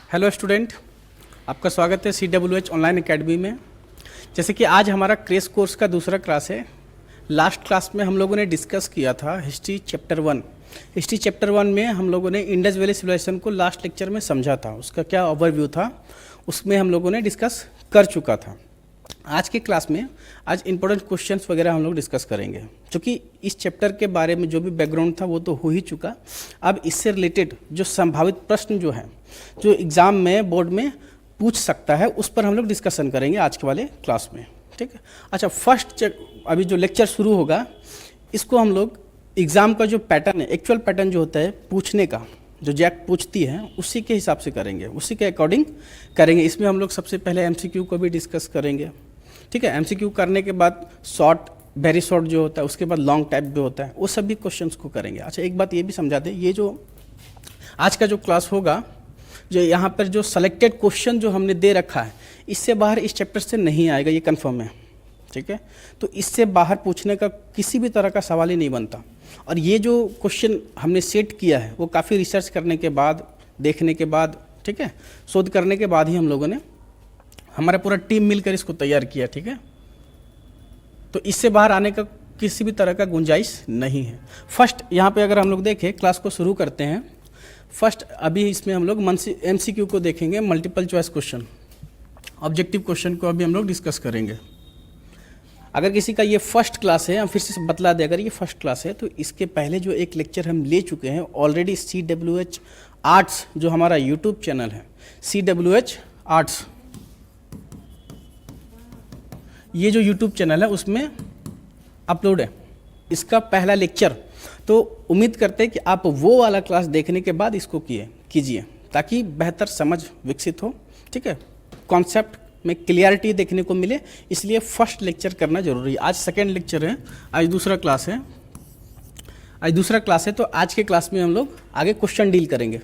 Hello student, आपका स्वागत है CWH ऑनलाइन एकेडमी में। जैसे कि आज हमारा क्रेश कोर्स का दूसरा क्लास है। लास्ट क्लास में हम लोगों ने डिस्कस किया था हिस्ट्री चैप्टर 1। हिस्ट्री चैप्टर 1 में हम लोगों ने इंडस वैली सिविलाइजेशन को लास्ट लेक्चर में समझा था, उसका क्या ओवरव्यू था उसमें हम लोगों ने डिस्कस कर चुका था। आज के क्लास में आज इंपॉर्टेंट क्वेश्चंस वगैरह हम लोग डिस्कस करेंगे, क्योंकि इस चैप्टर के बारे में जो भी बैकग्राउंड था वो तो हो ही चुका। अब इससे रिलेटेड जो संभावित प्रश्न जो है, जो एग्ज़ाम में बोर्ड में पूछ सकता है, उस पर हम लोग डिस्कशन करेंगे आज के वाले क्लास में। ठीक है। अच्छा, फर्स्ट अभी जो लेक्चर शुरू होगा इसको हम लोग एग्ज़ाम का जो पैटर्न है, एक्चुअल पैटर्न जो होता है पूछने का, जो जैक पूछती है उसी के हिसाब से करेंगे, उसी के अकॉर्डिंग करेंगे। इसमें हम लोग सबसे पहले MCQ को भी डिस्कस करेंगे। ठीक है। MCQ करने के बाद शॉर्ट, वेरी शॉर्ट जो होता है, उसके बाद लॉन्ग टाइप भी होता है, वो सभी क्वेश्चंस को करेंगे। अच्छा, एक बात ये भी समझा दें, ये जो आज का जो क्लास होगा, जो यहाँ पर जो सेलेक्टेड क्वेश्चन जो हमने दे रखा है, इससे बाहर इस चैप्टर से नहीं आएगा, ये कन्फर्म है। ठीक है। तो इससे बाहर पूछने का किसी भी तरह का सवाल ही नहीं बनता। और ये जो क्वेश्चन हमने सेट किया है वो काफ़ी रिसर्च करने के बाद, देखने के बाद, ठीक है, शोध करने के बाद ही हम लोगों ने, हमारा पूरा टीम मिलकर इसको तैयार किया। ठीक है। तो इससे बाहर आने का किसी भी तरह का गुंजाइश नहीं है। फर्स्ट यहाँ पे अगर हम लोग देखें, क्लास को शुरू करते हैं। फर्स्ट अभी इसमें हम लोग MCQ को देखेंगे, multiple choice question, objective question को अभी हम लोग डिस्कस करेंगे। अगर किसी का ये फर्स्ट क्लास है, हम फिर से बतला दें, अगर ये फर्स्ट क्लास है तो इसके पहले जो एक लेक्चर हम ले चुके हैं ऑलरेडी, CWH आर्ट्स जो हमारा यूट्यूब चैनल है, CWH आर्ट्स, ये जो यूट्यूब चैनल है उसमें अपलोड है इसका पहला लेक्चर। तो उम्मीद करते हैं कि आप वो वाला क्लास देखने के बाद इसको कीजिए, ताकि बेहतर समझ विकसित हो। ठीक है, कॉन्सेप्ट में क्लियरिटी देखने को मिले, इसलिए फर्स्ट लेक्चर करना जरूरी है। आज सेकेंड लेक्चर है, आज दूसरा क्लास है। तो आज के क्लास में हम लोग आगे क्वेश्चन डील करेंगे।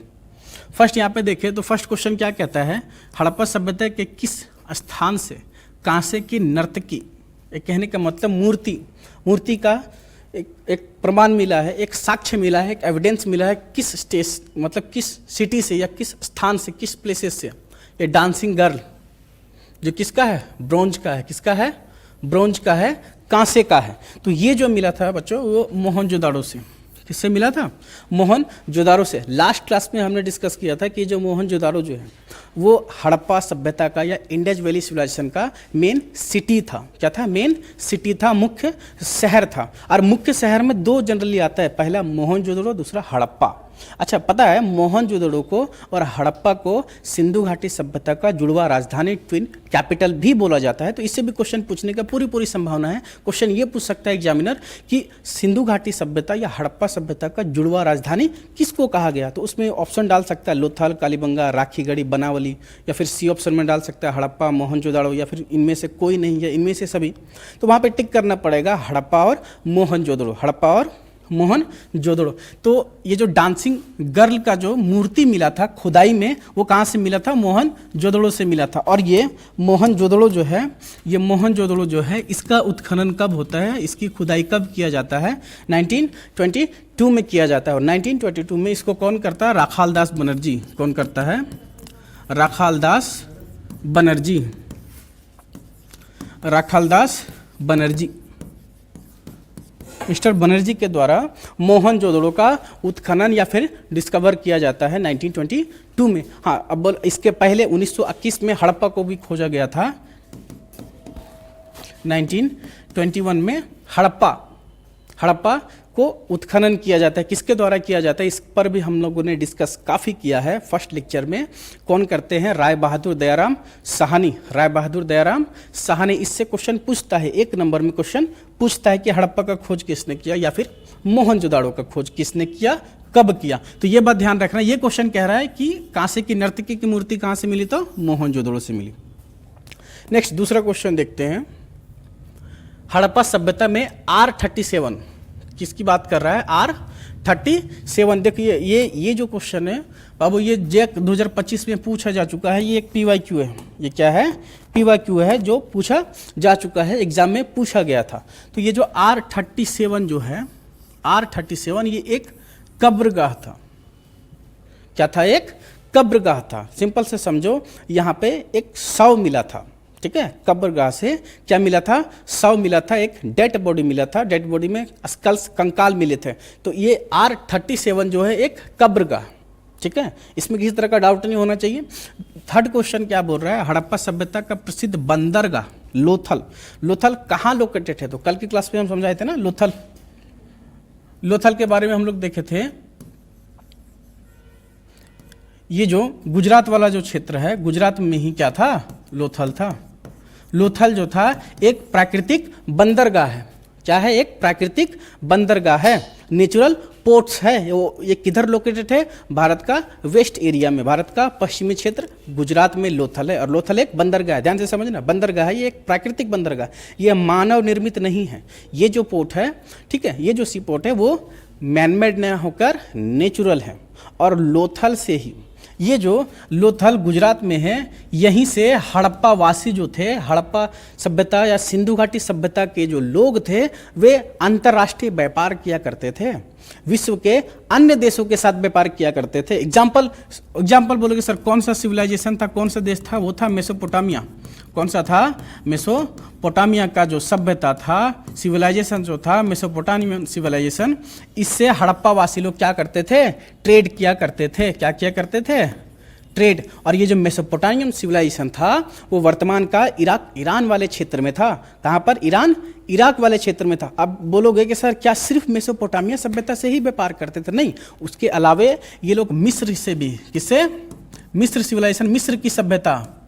फर्स्ट यहाँ पे देखें तो फर्स्ट क्वेश्चन क्या कहता है, हड़प्पा सभ्यता के किस स्थान से कांसे की नर्तकी, एक कहने का मतलब मूर्ति का एक प्रमाण मिला है, एक साक्ष्य मिला है, एक एविडेंस मिला है, किस स्टेज मतलब किस सिटी से या किस स्थान से, किस प्लेसेस से। ये डांसिंग गर्ल जो किसका है, ब्रोंज का है। किसका है, ब्रोंज का है, कांसे का है। तो ये जो मिला था बच्चों वो मोहनजोदाड़ो से। किससे मिला था, मोहनजोदाड़ो से। लास्ट क्लास में हमने डिस्कस किया था कि जो मोहनजोदाड़ो जो है वो हड़प्पा सभ्यता का या इंडस वैली सिविलाइजेशन का मेन सिटी था। क्या था, मेन सिटी था, मुख्य शहर था। और मुख्य शहर में दो जनरली आता है, पहला मोहनजोदड़ो, दूसरा हड़प्पा। अच्छा, पता है मोहनजोदड़ो को और हड़प्पा को सिंधु घाटी सभ्यता का जुड़वा राजधानी, ट्विन कैपिटल भी बोला जाता है। तो इससे भी क्वेश्चन पूछने का पूरी संभावना है। क्वेश्चन ये पूछ सकता है एग्जामिनर कि सिंधु घाटी सभ्यता या हड़प्पा सभ्यता का जुड़वा राजधानी किसको कहा गया। तो उसमें ऑप्शन डाल सकता है लोथल, कालीबंगा, राखीगढ़ी, बनावली, या फिर सी ऑप्शन में डाल सकता है हड़प्पा, मोहनजोदाड़ो, या फिर इनमें से कोई नहीं है, इनमें से सभी। तो वहाँ पे टिक करना पड़ेगा हड़प्पा और मोहनजोदड़ो, हड़प्पा और मोहनजोदड़ो। तो ये जो डांसिंग गर्ल का जो मूर्ति मिला था खुदाई में, वो कहाँ से मिला था, मोहनजोदड़ो से मिला था। और ये मोहनजोदड़ो जो है, इसका उत्खनन कब होता है, इसकी खुदाई कब किया जाता है, 1922 में किया जाता है। और 1922 में इसको कौन करता है, राखालदास बनर्जी। कौन करता है, राखालदास बनर्जी। मिस्टर बनर्जी के द्वारा मोहनजोदड़ो का उत्खनन या फिर डिस्कवर किया जाता है 1922 में। हाँ, अब इसके पहले 1921 में हड़प्पा को भी खोजा गया था। 1921 में हड़प्पा को उत्खनन किया जाता है। किसके द्वारा किया जाता है, इस पर भी हम लोगों ने डिस्कस काफ़ी किया है फर्स्ट लेक्चर में। कौन करते हैं, राय बहादुर दयाराम साहनी। इससे क्वेश्चन पूछता है, एक नंबर में क्वेश्चन पूछता है कि हड़प्पा का खोज किसने किया या फिर मोहनजोदाड़ो का खोज किसने किया, कब किया। तो ये बात ध्यान रखना, ये क्वेश्चन कह रहा है कि कांसे की नर्तकी की मूर्ति कहाँ से मिली, तो मोहनजोदाड़ो से मिली। नेक्स्ट दूसरा क्वेश्चन देखते हैं। हड़प्पा सभ्यता में R37 किसकी बात कर रहा है, R37। देखिए ये जो क्वेश्चन है बाबू, ये जैक 2025 में पूछा जा चुका है। ये एक PYQ है। ये क्या है, PYQ है, जो पूछा जा चुका है, एग्जाम में पूछा गया था। तो ये जो R37 जो है, R37 ये एक कब्रगाह था। क्या था, एक कब्रगाह था। सिंपल से समझो, यहाँ पे एक शव मिला था, ठीक है। कब्रगाह से क्या मिला था? शव मिला था, एक डेड बॉडी मिला था, डेड बॉडी में स्कल्स, कंकाल मिले थे। तो ये R37 जो है एक कब्रगाह, ठीक है। इसमें किसी तरह का डाउट नहीं होना चाहिए। थर्ड क्वेश्चन क्या बोल रहा है? हड़प्पा सभ्यता का प्रसिद्ध बंदरगाह लोथल। लोथल कहाँ लोकेटेड है? तो कल की क्लास में हम समझाए थे ना लोथल। लोथल के बारे में हम लोग देखे थे। ये जो गुजरात वाला जो क्षेत्र है, गुजरात में ही क्या था? लोथल था। लोथल जो था एक प्राकृतिक बंदरगाह है। क्या है? एक प्राकृतिक बंदरगाह है, नेचुरल पोर्ट्स है। वो ये किधर लोकेटेड है? भारत का वेस्ट एरिया में, भारत का पश्चिमी क्षेत्र गुजरात में लोथल है। और लोथल एक बंदरगाह है, ध्यान से समझना, बंदरगाह है, ये एक प्राकृतिक बंदरगाह, ये मानव निर्मित नहीं है। ये जो पोर्ट है, ठीक है, ये जो सी पोर्ट है वो मैनमेड न होकर नेचुरल है। और लोथल से ही, ये जो लोथल गुजरात में है, यहीं से हड़प्पा वासी जो थे, हड़प्पा सभ्यता या सिंधु घाटी सभ्यता के जो लोग थे, वे अंतर्राष्ट्रीय व्यापार किया करते थे, विश्व के अन्य देशों के साथ व्यापार किया करते थे। एग्जाम्पल बोलोगे सर कौन सा सिविलाइजेशन था, कौन सा देश था? वो था मेसोपोटामिया। कौन सा था? मेसोपोटामिया का जो सभ्यता था, सिविलाइजेशन जो था, मेसोपोटामियन सिविलाइजेशन, इससे हड़प्पा वासी लोग क्या करते थे? ट्रेड किया करते थे। क्या किया करते थे? ट्रेड। और ये जो मेसोपोटामियन सिविलाइजेशन था वो वर्तमान का इराक, ईरान वाले क्षेत्र में था। कहाँ पर? ईरान, इराक वाले क्षेत्र में था। अब बोलोगे कि सर क्या सिर्फ मेसोपोटामिया सभ्यता से ही व्यापार करते थे? नहीं, उसके अलावे ये लोग मिस्र से भी, किससे? मिस्र सिविलाइजेशन, मिस्र की सभ्यता,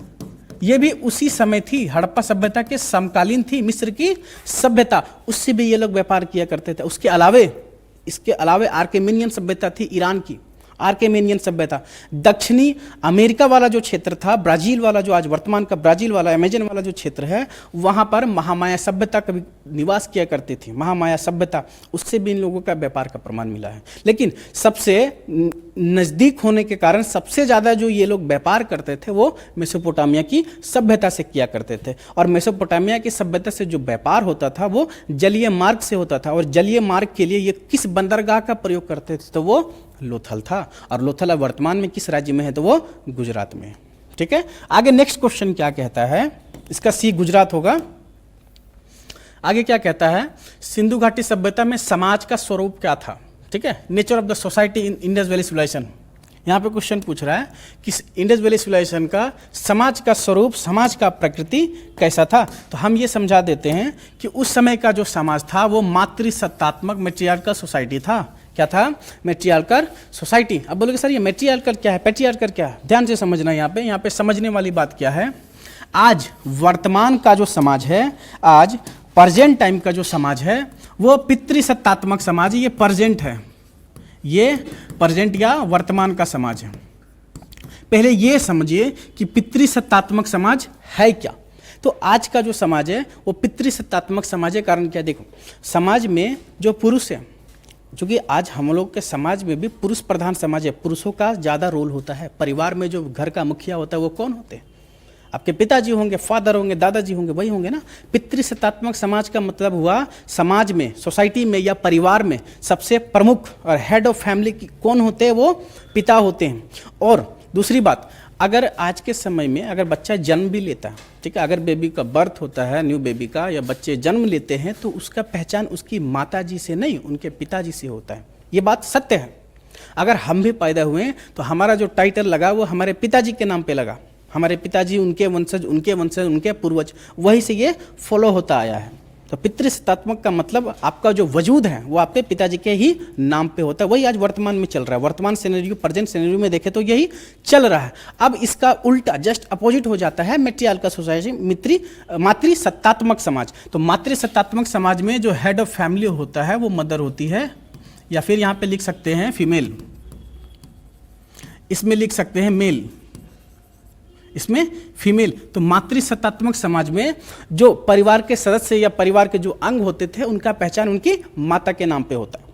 ये भी उसी समय थी, हड़प्पा सभ्यता के समकालीन थी मिस्र की सभ्यता, उससे भी ये लोग व्यापार किया करते थे। इसके अलावे आर्केमेनियन सभ्यता थी ईरान की, आर्केमेनियन सभ्यता। दक्षिणी अमेरिका वाला जो क्षेत्र था, ब्राजील वाला, जो आज वर्तमान का ब्राजील वाला, अमेजन वाला जो क्षेत्र है, वहाँ पर महामाया सभ्यता कभी निवास किया करती थी, महामाया सभ्यता, उससे भी इन लोगों का व्यापार का प्रमाण मिला है। लेकिन सबसे नज़दीक होने के कारण सबसे ज़्यादा जो ये लोग व्यापार करते थे वो मेसोपोटामिया की सभ्यता से किया करते थे। और मेसोपोटामिया की सभ्यता से जो व्यापार होता था वो जलीय मार्ग से होता था। और जलीय मार्ग के लिए ये किस बंदरगाह का प्रयोग करते थे? तो वो लोथल था। और लोथल अब वर्तमान में किस राज्य में है? तो वो गुजरात में। ठीक है, आगे नेक्स्ट क्वेश्चन क्या कहता है? इसका सी गुजरात होगा। आगे क्या कहता है? सिंधु घाटी सभ्यता में समाज का स्वरूप क्या था? ठीक है, nature of the society in Indus valley civilization. यहाँ पे क्वेश्चन पूछ रहा है कि इंडस वैली सिविलाइजेशन का समाज का स्वरूप, समाज का प्रकृति कैसा था? तो हम ये समझा देते हैं कि उस समय का जो समाज था वो मातृसत्तात्मक मैट्रियार्कल सोसाइटी था। क्या था? मैट्रियार्कल सोसाइटी। अब बोलोगे सर ये मैट्रियार्कल क्या है, पैट्रियार्कल क्या है? ध्यान से समझना, यहाँ पे समझने वाली बात क्या है। आज वर्तमान का जो समाज है, आज प्रेजेंट टाइम का जो समाज है वो पितृसत्तात्मक समाज है। ये प्रेजेंट है, ये प्रेजेंट या वर्तमान का समाज है। पहले ये समझिए कि पितृसत्तात्मक समाज है क्या। तो आज का जो समाज है वो पितृसत्तात्मक समाज है। कारण क्या? देखो, समाज में जो पुरुष है, चूंकि आज हम लोग के समाज में भी पुरुष प्रधान समाज है, पुरुषों का ज़्यादा रोल होता है। परिवार में जो घर का मुखिया होता है वो कौन होते हैं? आपके पिताजी होंगे, फादर होंगे, दादाजी होंगे, वही होंगे ना। पितृसत्तात्मक समाज का मतलब हुआ समाज में, सोसाइटी में या परिवार में सबसे प्रमुख और हेड ऑफ फैमिली कौन होते हैं? वो पिता होते हैं। और दूसरी बात, अगर आज के समय में अगर बच्चा जन्म भी लेता है, ठीक है, अगर बेबी का बर्थ होता है, न्यू बेबी का, या बच्चे जन्म लेते हैं तो उसका पहचान उसकी माताजी से नहीं, उनके पिताजी से होता है। ये बात सत्य है। अगर हम भी पैदा हुए तो हमारा जो टाइटल लगा वो हमारे पिताजी के नाम पे लगा। हमारे पिताजी, उनके वंशज, उनके पूर्वज, वही से ये फॉलो होता आया है। तो पितृसत्तात्मक का मतलब आपका जो वजूद है वो आपके पिताजी के ही नाम पे होता है। वही आज वर्तमान में चल रहा है। वर्तमान सिनेरियो, प्रेजेंट सिनेरियो में देखें तो यही चल रहा है। अब इसका उल्टा, जस्ट अपोजिट हो जाता है मैट्रियार्कल सोसाइटी, मातृसत्तात्मक समाज। तो मातृसत्तात्मक समाज में जो हेड ऑफ फैमिली होता है वो मदर होती है, या फिर यहाँ पे लिख सकते हैं फीमेल, इसमें लिख सकते हैं मेल, इसमें फीमेल। तो मातृसत्तात्मक समाज में जो परिवार के सदस्य या परिवार के जो अंग होते थे उनका पहचान उनकी माता के नाम पे होता है।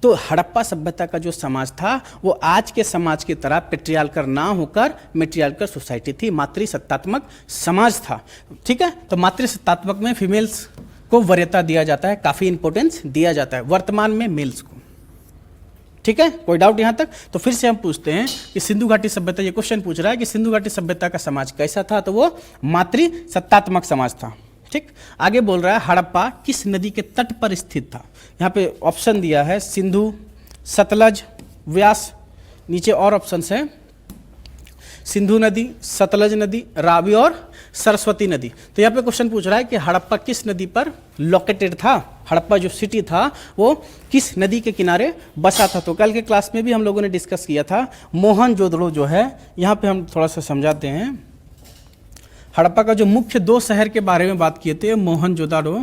तो हड़प्पा सभ्यता का जो समाज था वो आज के समाज की तरह पेट्रियार्कल ना होकर मैट्रियार्कल सोसाइटी थी, मातृसत्तात्मक समाज था। ठीक है, तो मातृसत्तात्मक में फीमेल्स को वरीयता दिया जाता है, काफी इंपॉर्टेंस दिया जाता है, वर्तमान में मेल्स को। ठीक है, कोई डाउट यहाँ तक? तो फिर से हम पूछते हैं कि सिंधु घाटी सभ्यता, ये क्वेश्चन पूछ रहा है कि सिंधु घाटी सभ्यता का समाज कैसा था? तो वो मातृ सत्तात्मक समाज था। ठीक, आगे बोल रहा है हड़प्पा किस नदी के तट पर स्थित था? यहाँ पे ऑप्शन दिया है सिंधु, सतलज, व्यास, नीचे और ऑप्शन है सिंधु नदी, सतलज नदी, रावी और सरस्वती नदी। तो यहाँ पे क्वेश्चन पूछ रहा है कि हड़प्पा किस नदी पर लोकेटेड था, हड़प्पा जो सिटी था वो किस नदी के किनारे बसा था? तो कल के क्लास में भी हम लोगों ने डिस्कस किया था। मोहनजोदड़ो जो है, यहाँ पे हम थोड़ा सा समझाते हैं। हड़प्पा का जो मुख्य 2 शहर के बारे में बात किए थे, मोहनजोदड़ो,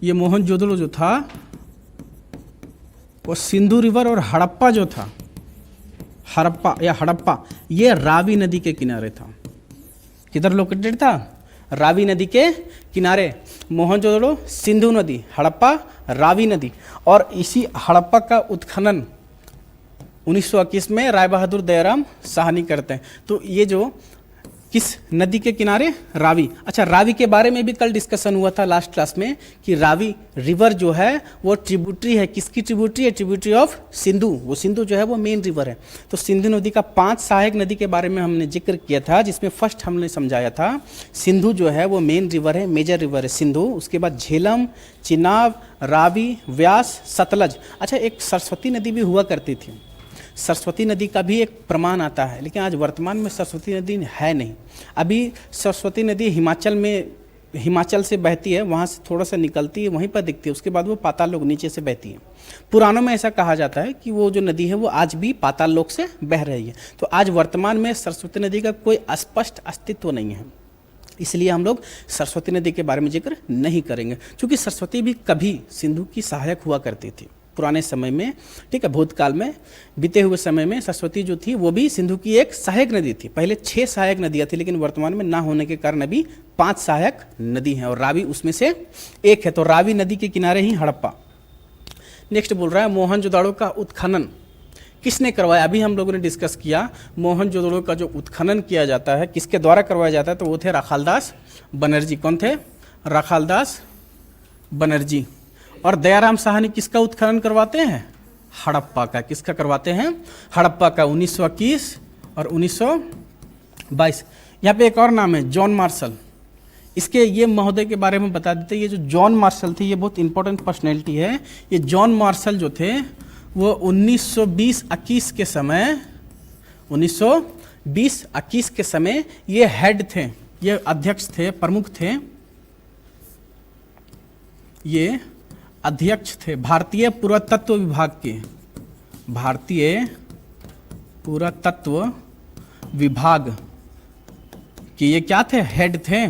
ये मोहनजोदड़ो जो था वो सिंधु रिवर, और हड़प्पा जो था, हड़प्पा ये रावी नदी के किनारे था। किधर लोकेटेड था? रावी नदी के किनारे। मोहनजोदड़ो सिंधु नदी, हड़प्पा रावी नदी। और इसी हड़प्पा का उत्खनन 1921 में राय बहादुर दयाराम साहनी करते हैं। तो ये जो किस नदी के किनारे? रावी। अच्छा, रावी के बारे में भी कल डिस्कशन हुआ था लास्ट क्लास में कि रावी रिवर जो है वो ट्रिब्यूटरी है, किसकी ट्रिब्यूटरी है? Tributary of Sindhu. वो सिंधु जो है वो मेन रिवर है। तो सिंधु नदी का 5 सहायक नदी के बारे में हमने जिक्र किया था, जिसमें फर्स्ट हमने समझाया था सिंधु जो है वो मेन रिवर है, मेजर रिवर है सिंधु। उसके बाद झेलम, चिनाब, रावी, व्यास, सतलज। अच्छा, एक सरस्वती नदी भी हुआ करती थी। सरस्वती नदी का भी एक प्रमाण आता है, लेकिन आज वर्तमान में सरस्वती नदी है नहीं। अभी सरस्वती नदी हिमाचल से बहती है, वहाँ से थोड़ा सा निकलती है, वहीं पर दिखती है, उसके बाद वो पाताल लोक नीचे से बहती है। पुराणों में ऐसा कहा जाता है कि वो जो नदी है वो आज भी पाताल लोक से बह रही है। तो आज वर्तमान में सरस्वती नदी का कोई स्पष्ट अस्तित्व नहीं है, इसलिए हम लोग सरस्वती नदी के बारे में जिक्र नहीं करेंगे, क्योंकि सरस्वती भी कभी सिंधु की सहायक हुआ करती थी पुराने समय में। ठीक है, भूतकाल में, बीते हुए समय में सरस्वती जो थी वो भी सिंधु की एक सहायक नदी थी। पहले 6 सहायक नदियाँ थी, लेकिन वर्तमान में ना होने के कारण अभी 5 सहायक नदी हैं और रावी उसमें से एक है। तो रावी नदी के किनारे ही हड़प्पा। नेक्स्ट बोल रहा है मोहनजोदड़ो का उत्खनन किसने करवाया? अभी हम लोगों ने डिस्कस किया मोहनजोदड़ो का जो उत्खनन किया जाता है किसके द्वारा करवाया जाता है? तो वो थे राखालदास बनर्जी। कौन थे? राखालदास बनर्जी। और दयाराम साहनी किसका उत्खनन करवाते हैं? हड़प्पा का। किसका करवाते हैं? हड़प्पा का। 1921 और 1922। यहाँ पे एक और नाम है जॉन मार्शल। इसके ये महोदय के बारे में बता देते हैं। ये जो जॉन मार्शल थे ये बहुत इंपॉर्टेंट पर्सनैलिटी है। ये जॉन मार्शल जो थे वो 1920-21 के समय 1920-21 के समय ये हेड थे, ये अध्यक्ष थे, प्रमुख थे, ये अध्यक्ष थे भारतीय पुरातत्व विभाग के। भारतीय पुरातत्व विभाग के ये क्या थे? हेड थे।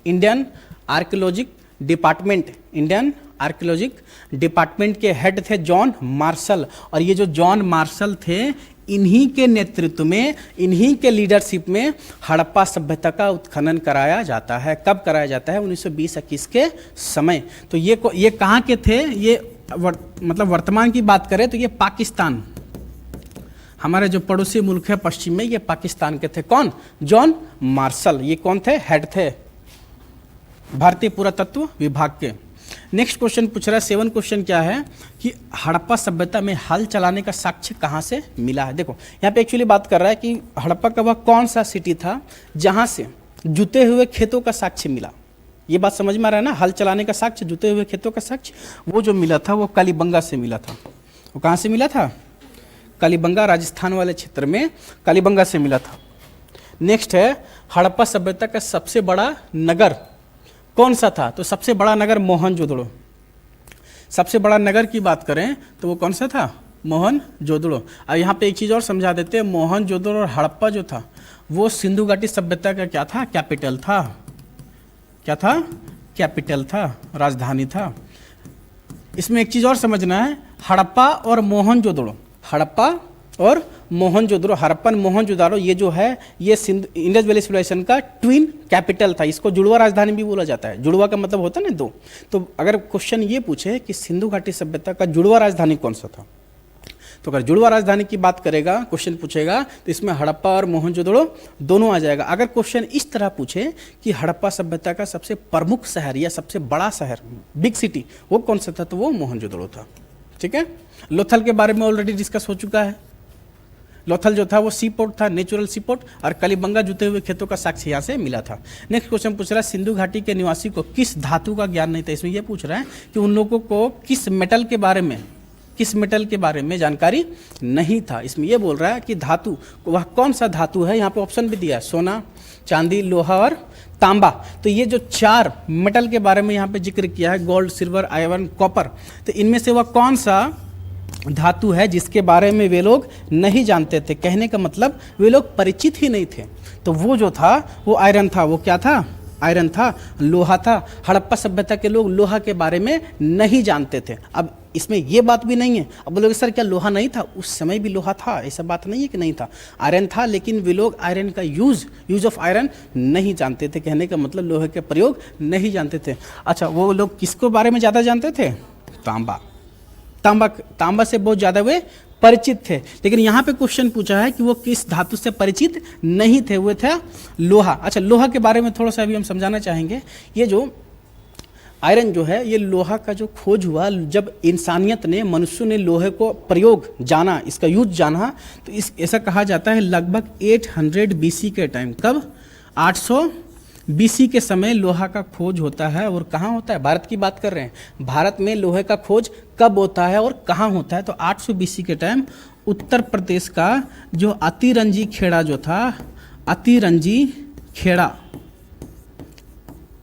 Indian archaeologic department, Indian archaeologic department के हेड थे जॉन मार्शल। और ये जो जॉन मार्शल थे इन्हीं के नेतृत्व में, इन्हीं के लीडरशिप में हड़प्पा सभ्यता का उत्खनन कराया जाता है। कब कराया जाता है? 1920-21 के समय। तो ये कहाँ के थे? ये मतलब वर्तमान की बात करें तो ये पाकिस्तान, हमारे जो पड़ोसी मुल्क है पश्चिम में, ये पाकिस्तान के थे। कौन? John Marshall. ये कौन थे? हेड थे भारतीय पुरातत्व विभाग के। नेक्स्ट क्वेश्चन पूछ रहा है 7 क्वेश्चन क्या है कि हड़प्पा सभ्यता में हल चलाने का साक्ष्य कहाँ से मिला है? देखो यहाँ पे एक्चुअली बात कर रहा है कि हड़प्पा का वह कौन सा सिटी था जहाँ से जुते हुए खेतों का साक्ष्य मिला। ये बात समझ में आ रहा है ना? हल चलाने का साक्ष्य, जुते हुए खेतों का साक्ष्य, वो जो मिला था वो कालीबंगा से मिला था। वो कहाँ से मिला था? कालीबंगा, राजस्थान वाले क्षेत्र में कालीबंगा से मिला था। नेक्स्ट है हड़प्पा सभ्यता का सबसे बड़ा नगर कौन सा था? तो सबसे बड़ा नगर मोहनजोदड़ो। सबसे बड़ा नगर की बात करें तो वो कौन सा था? मोहनजोदड़ो। अब यहाँ पे एक चीज़ और समझा देते हैं, मोहनजोदड़ो और हड़प्पा जो था वो सिंधु घाटी सभ्यता का क्या था? कैपिटल था। क्या था? कैपिटल था, राजधानी था। इसमें एक चीज़ और समझना है, हड़प्पा और मोहनजोदड़ो, हड़प्पा और मोहनजोदड़ो, हड़प्पन मोहनजोदड़ो ये जो है ये इंडस वैली सिविलाइजेशन का ट्विन कैपिटल था। इसको जुड़वा राजधानी भी बोला जाता है। जुड़वा का मतलब होता है ना 2। तो अगर क्वेश्चन ये पूछे कि सिंधु घाटी सभ्यता का जुड़वा राजधानी कौन सा था तो अगर जुड़वा राजधानी की बात करेगा, क्वेश्चन पूछेगा, तो इसमें हड़प्पा और मोहनजोदड़ो दोनों आ जाएगा। अगर क्वेश्चन इस तरह पूछे कि हड़प्पा सभ्यता का सबसे प्रमुख शहर या सबसे बड़ा शहर, बिग सिटी, वो कौन सा था, तो वो मोहनजोदड़ो था। ठीक है। लोथल के बारे में ऑलरेडी डिस्कस हो चुका है। लोथल जो था वो सी पोर्ट था, नेचुरल सी पोर्ट, और कलिबंगा जुते हुए खेतों का साक्ष्य यहाँ से मिला था। नेक्स्ट क्वेश्चन पूछ रहा है, सिंधु घाटी के निवासी को किस धातु का ज्ञान नहीं था। इसमें यह पूछ रहा है कि उन लोगों को किस मेटल के बारे में जानकारी नहीं था। इसमें यह बोल रहा है कि धातु, वह कौन सा धातु है, यहाँ पे ऑप्शन भी दिया है, सोना, चांदी, लोहा और तांबा। तो ये जो 4 मेटल के बारे में यहाँ पे जिक्र किया है, गोल्ड, सिल्वर, आयरन, कॉपर, तो इनमें से वह कौन सा धातु है जिसके बारे में वे लोग नहीं जानते थे। कहने का मतलब वे लोग परिचित ही नहीं थे। तो वो जो था वो आयरन था। वो क्या था, आयरन था, लोहा था। हड़प्पा सभ्यता के लोग लोहा के बारे में नहीं जानते थे। अब इसमें ये बात भी नहीं है, अब बोलोगे सर क्या लोहा नहीं था, उस समय भी लोहा था, ऐसा बात नहीं है कि नहीं था, आयरन था, लेकिन वे लोग आयरन का यूज ऑफ आयरन नहीं जानते थे। कहने का मतलब लोहे के प्रयोग नहीं जानते थे। अच्छा, वो लोग किसको बारे में ज़्यादा जानते थे, तांबा से बहुत ज़्यादा वे परिचित थे। लेकिन यहाँ पे क्वेश्चन पूछा है कि वो किस धातु से परिचित नहीं थे, वो था लोहा। अच्छा, लोहा के बारे में थोड़ा सा अभी हम समझाना चाहेंगे। ये जो आयरन जो है, ये लोहा का जो खोज हुआ, जब इंसानियत ने, मनुष्य ने लोहे को प्रयोग जाना, इसका यूज जाना, तो ऐसा कहा जाता है लगभग 800 BC के टाइम। कब, 800 BC के समय लोहा का खोज होता है। और कहाँ होता है, भारत की बात कर रहे हैं, भारत में लोहे का खोज कब होता है और कहाँ होता है, तो 800 BC के टाइम उत्तर प्रदेश का जो अतिरंजी खेड़ा जो था, अतिरंजी खेड़ा,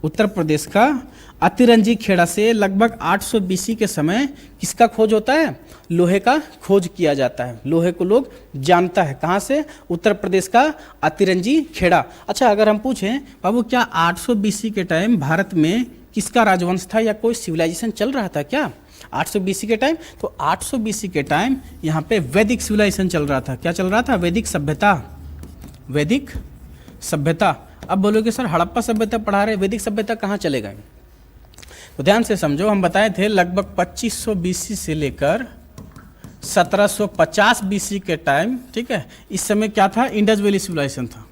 उत्तर प्रदेश का अतिरंजी खेड़ा से लगभग 800 BC के समय किसका खोज होता है, लोहे का खोज किया जाता है। लोहे को लोग जानता है कहाँ से, उत्तर प्रदेश का अतिरंजी खेड़ा। अच्छा, अगर हम पूछें बाबू क्या 800 BC के टाइम भारत में किसका राजवंश था या कोई सिविलाइजेशन चल रहा था क्या 800 BC के टाइम, तो 800 BC के टाइम यहाँ पे वैदिक सिविलाइजेशन चल रहा था। क्या चल रहा था, वैदिक सभ्यता, वैदिक सभ्यता। अब बोलोगे सर हड़प्पा सभ्यता पढ़ा रहे, वैदिक सभ्यता कहाँ चले गए, तो ध्यान से समझो। हम बताए थे लगभग 2500 BC से लेकर 1750 BC के टाइम, ठीक है, इस समय क्या था, इंडस वैली सिविलाइजेशन था।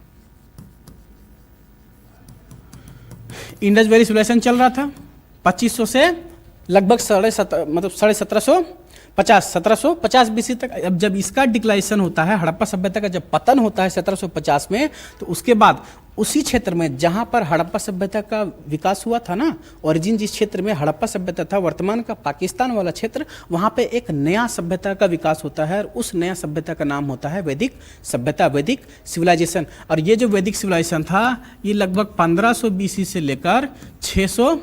इंडस वैली सिविलाइजेशन चल रहा था 2500 से लगभग 1750 BC तक। अब जब इसका डिक्लाइनेशन होता है, हड़प्पा सभ्यता का जब पतन होता है 1750 में, तो उसके बाद उसी क्षेत्र में जहां पर हड़प्पा सभ्यता का विकास हुआ था ना, ओरिजिन जिस क्षेत्र में हड़प्पा सभ्यता था, वर्तमान का पाकिस्तान वाला क्षेत्र, वहां पे एक नया सभ्यता का विकास होता है। और उस नया सभ्यता का नाम होता है वैदिक सभ्यता, वैदिक सिविलाइजेशन। और ये जो वैदिक सिविलाइजेशन था, ये लगभग 1500 BC से लेकर 600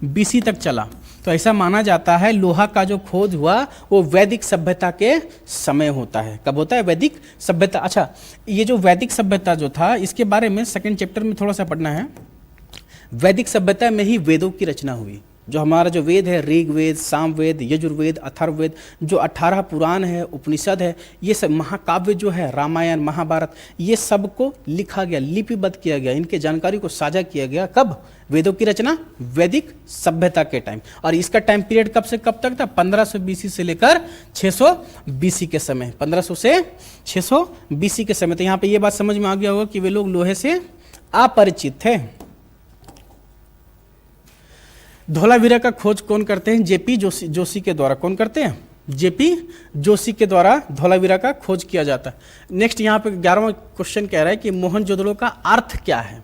BC तक चला। तो ऐसा माना जाता है लोहा का जो खोज हुआ वो वैदिक सभ्यता के समय होता है। कब होता है, वैदिक सभ्यता। अच्छा, ये जो वैदिक सभ्यता जो था, इसके बारे में सेकंड चैप्टर में थोड़ा सा पढ़ना है। वैदिक सभ्यता में ही वेदों की रचना हुई। जो हमारा जो वेद है, ऋग्वेद, सामवेद, यजुर्वेद, अथर्ववेद, जो 18 पुराण है, उपनिषद है, ये सब महाकाव्य जो है, रामायण, महाभारत, ये सबको लिखा गया, लिपिबद्ध किया गया, इनके जानकारी को साझा किया गया। कब, वेदों की रचना वैदिक सभ्यता के टाइम। और इसका टाइम पीरियड कब से कब तक था, 1500 BC से लेकर 600 BC के समय, 1500 से 600 BC के समय। तो यहाँ पे ये बात समझ में आ गया होगा कि वे लोग लोहे से अपरिचित थे। धोलावीरा का खोज कौन करते हैं, जेपी जोशी के द्वारा। कौन करते हैं, जेपी जोशी के द्वारा धोलावीरा का खोज किया जाता है। नेक्स्ट यहाँ पे 11वां क्वेश्चन कह रहा है कि मोहनजोदड़ो का अर्थ क्या है।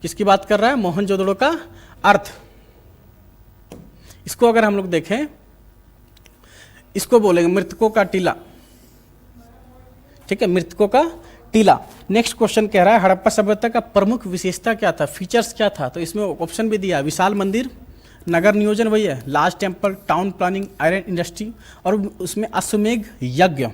किसकी बात कर रहा है, मोहनजोदड़ो का अर्थ। इसको अगर हम लोग देखें, इसको बोलेंगे मृतकों का टीला, ठीक है, मृतकों का टीला। नेक्स्ट क्वेश्चन कह रहा है हड़प्पा सभ्यता का प्रमुख विशेषता क्या था, फीचर्स क्या था। तो इसमें ऑप्शन भी दिया, विशाल मंदिर, नगर नियोजन वही है, large temple, town planning, iron industry, और उसमें अश्वमेघ यज्ञ।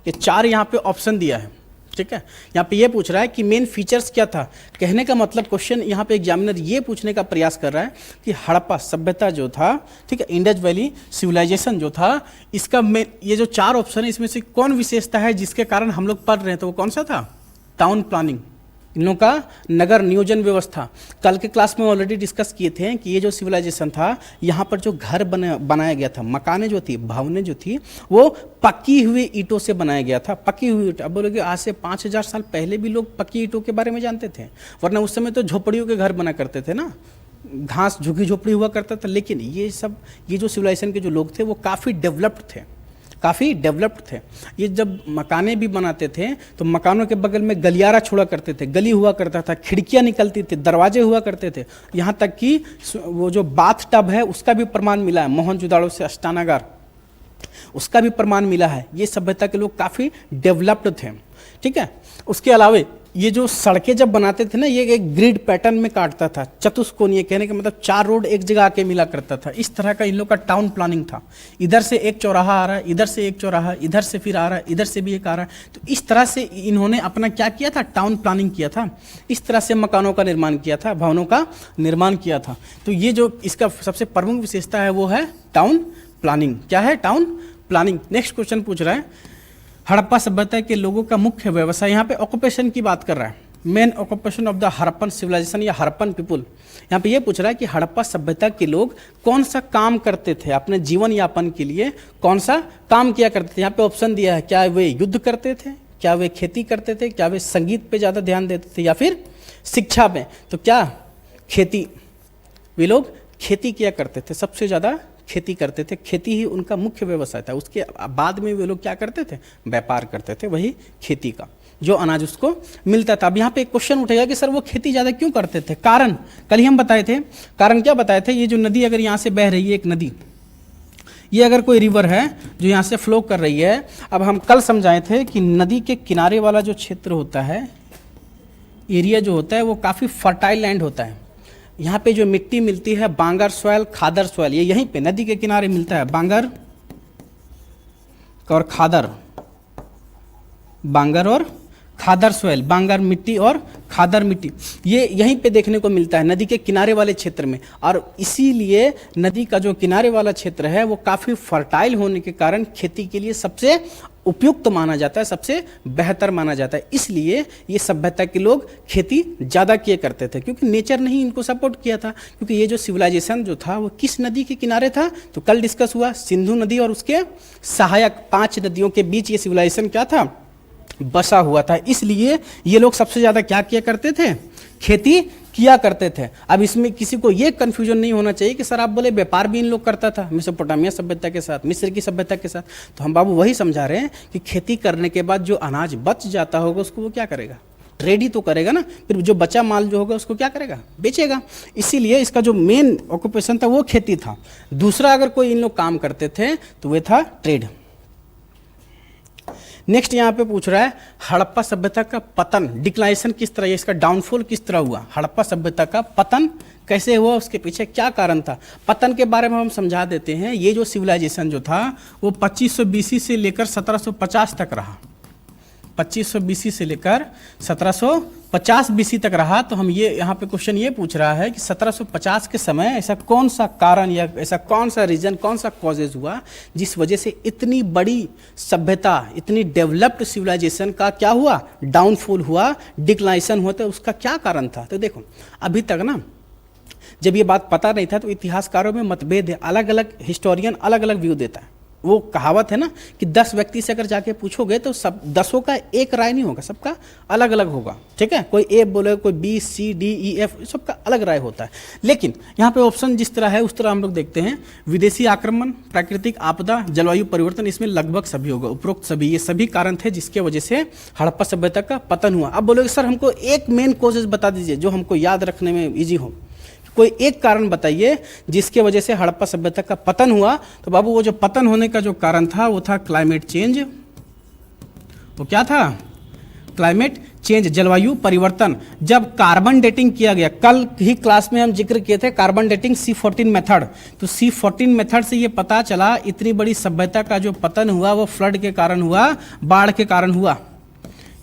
ये 4 यहाँ पे ऑप्शन दिया है, ठीक है। यहाँ पे ये पूछ रहा है कि मेन फीचर्स क्या था। कहने का मतलब क्वेश्चन यहाँ पे एग्जामिनर ये पूछने का प्रयास कर रहा है कि हड़प्पा सभ्यता जो था, ठीक है, इंडस वैली सिविलाइजेशन जो था, इसका मेन, ये जो 4 ऑप्शन है, इसमें से कौन विशेषता है जिसके कारण हम लोग पढ़ रहे हैं, तो वो कौन सा था, टाउन प्लानिंग, इन लोगों का नगर नियोजन व्यवस्था। कल के क्लास में ऑलरेडी डिस्कस किए थे कि ये जो सिविलाइजेशन था, यहाँ पर जो घर बनाया गया था, मकानें जो थी, भवनें जो थी, वो पक्की हुई ईंटों से बनाया गया था। पक्की हुई ईंट, अब बोलोगे आज से 5000 साल पहले भी लोग पक्की ईंटों के बारे में जानते थे, वरना उस समय तो झोपड़ियों के घर बना करते थे ना, घास झुग्गी झोपड़ी हुआ करता था। लेकिन ये जो सिविलाइजेशन के जो लोग थे वो काफ़ी डेवलप्ड थे, काफ़ी डेवलप्ड थे। ये जब मकानें भी बनाते थे तो मकानों के बगल में गलियारा छोड़ा करते थे, गली हुआ करता था, खिड़कियां निकलती थी, दरवाजे हुआ करते थे। यहाँ तक कि वो जो बाथ टब है उसका भी प्रमाण मिला है, मोहनजोदाड़ो से अष्टानागार, उसका भी प्रमाण मिला है। ये सभ्यता के लोग काफ़ी डेवलप्ड थे, ठीक है। उसके अलावे ये जो सड़कें जब बनाते थे ना, ये एक ग्रिड पैटर्न में काटता था, चतुष्कोणीय, कहने का मतलब 4 रोड एक जगह आके मिला करता था। इस तरह का इन लोग का टाउन प्लानिंग था। इधर से एक चौराहा आ रहा है, इधर से एक चौराहा, इधर से फिर आ रहा है, इधर से भी एक आ रहा है। तो इस तरह से इन्होंने अपना क्या किया था, टाउन प्लानिंग किया था। इस तरह से मकानों का निर्माण किया था, भवनों का निर्माण किया था। तो ये जो इसका सबसे प्रमुख विशेषता है वो है टाउन प्लानिंग। क्या है? Town planning. नेक्स्ट क्वेश्चन पूछ रहा है, हड़प्पा सभ्यता के लोगों का मुख्य व्यवसाय, यहाँ पे ऑक्यूपेशन की बात कर रहा है, main occupation of the Harappan civilization या हड़प्पन पीपुल। यहाँ पे ये पूछ रहा है कि हड़प्पा सभ्यता के लोग कौन सा काम करते थे अपने जीवन यापन के लिए, कौन सा काम किया करते थे। यहाँ पे ऑप्शन दिया है, क्या वे युद्ध करते थे, क्या वे खेती करते थे, क्या वे संगीत पे ज़्यादा ध्यान देते थे, या फिर शिक्षा में। तो क्या? खेती। वे लोग खेती किया करते थे, सबसे ज़्यादा खेती करते थे, खेती ही उनका मुख्य व्यवसाय था। उसके बाद में वे लोग क्या करते थे? व्यापार करते थे, वही खेती का, जो अनाज उसको मिलता था। अब यहाँ पे एक क्वेश्चन उठेगा कि सर वो खेती ज़्यादा क्यों करते थे? कारण कल ही हम बताए थे। कारण क्या बताए थे? ये जो नदी अगर यहाँ से बह रही है, एक नदी, ये अगर कोई रिवर है जो यहाँ से फ्लो कर रही है, अब हम कल समझाए थे कि नदी के किनारे वाला जो क्षेत्र होता है, एरिया जो होता है, वो काफ़ी फर्टाइल लैंड होता है। यहाँ पे जो मिट्टी मिलती है, बांगर सॉइल, खादर सॉइल, ये यहीं पे नदी के किनारे मिलता है, बांगर और खादर, बांगर और खादर सॉइल, बांगर मिट्टी और खादर मिट्टी, ये यहीं पे देखने को मिलता है नदी के किनारे वाले क्षेत्र में। और इसीलिए नदी का जो किनारे वाला क्षेत्र है वो काफ़ी फर्टाइल होने के कारण खेती के लिए सबसे उपयुक्त माना जाता है, सबसे बेहतर माना जाता है। इसलिए ये सभ्यता के लोग खेती ज़्यादा किए करते थे, क्योंकि नेचर ने ही इनको सपोर्ट किया था। क्योंकि ये जो सिविलाइजेशन जो था वो किस नदी के किनारे था? तो कल डिस्कस हुआ, सिंधु नदी और उसके सहायक 5 नदियों के बीच ये सिविलाइजेशन क्या था? बसा हुआ था। इसलिए ये लोग सबसे ज़्यादा क्या किया करते थे? खेती किया करते थे। अब इसमें किसी को ये कन्फ्यूजन नहीं होना चाहिए कि सर आप बोले व्यापार भी इन लोग करता था मेसोपोटामिया सभ्यता के साथ, मिस्र की सभ्यता के साथ। तो हम बाबू वही समझा रहे हैं कि खेती करने के बाद जो अनाज बच जाता होगा उसको वो क्या करेगा? ट्रेड ही तो करेगा ना। फिर जो बचा माल जो होगा उसको क्या करेगा? बेचेगा। इसीलिए इसका जो मेन ऑक्यूपेशन था वो खेती था। दूसरा अगर कोई इन लोग काम करते थे तो वे था ट्रेड। नेक्स्ट यहाँ पे पूछ रहा है, हड़प्पा सभ्यता का पतन, डिक्लाइनेशन किस तरह, इसका डाउनफॉल किस तरह हुआ? हड़प्पा सभ्यता का पतन कैसे हुआ, उसके पीछे क्या कारण था? पतन के बारे में हम समझा देते हैं। ये जो सिविलाइजेशन जो था वो 2500 BC से लेकर 1750 तक रहा। 2500 BC से लेकर 1750 BC तक रहा। तो हम ये यहाँ पे क्वेश्चन ये पूछ रहा है कि 1750 के समय ऐसा कौन सा कारण या ऐसा कौन सा रीजन, कौन सा कॉजेज हुआ जिस वजह से इतनी बड़ी सभ्यता, इतनी डेवलप्ड सिविलाइजेशन का क्या हुआ? डाउनफॉल हुआ, डिक्लाइनेशन होता है। उसका क्या कारण था? तो देखो, अभी तक ना जब ये बात पता नहीं था तो इतिहासकारों में मतभेद है, अलग अलग हिस्टोरियन अलग अलग व्यू देता है। वो कहावत है ना कि 10 व्यक्ति से अगर जाके पूछोगे तो सब 10 का एक राय नहीं होगा, सबका अलग अलग होगा, ठीक है। कोई ए बोले, कोई बी, सी, डी, ई, एफ, सबका अलग राय होता है। लेकिन यहाँ पे ऑप्शन जिस तरह है उस तरह हम लोग देखते हैं। विदेशी आक्रमण, प्राकृतिक आपदा, जलवायु परिवर्तन, इसमें लगभग सभी होगा, उपरोक्त सभी, ये सभी कारण थे जिसके वजह से हड़प्पा सभ्यता का पतन हुआ। अब बोलोगे सर हमको एक मेन कॉजेज बता दीजिए जो हमको याद रखने में ईजी हो, कोई एक कारण बताइए जिसके वजह से हड़प्पा सभ्यता का पतन हुआ। तो बाबू वो जो पतन होने का जो कारण था वो था क्लाइमेट चेंज। वो क्या था? क्लाइमेट चेंज, जलवायु परिवर्तन। जब कार्बन डेटिंग किया गया, कल ही क्लास में हम जिक्र किए थे कार्बन डेटिंग C14 मेथड। तो C14 मेथड से ये पता चला इतनी बड़ी सभ्यता का जो पतन हुआ वो फ्लड के कारण हुआ, बाढ़ के कारण हुआ।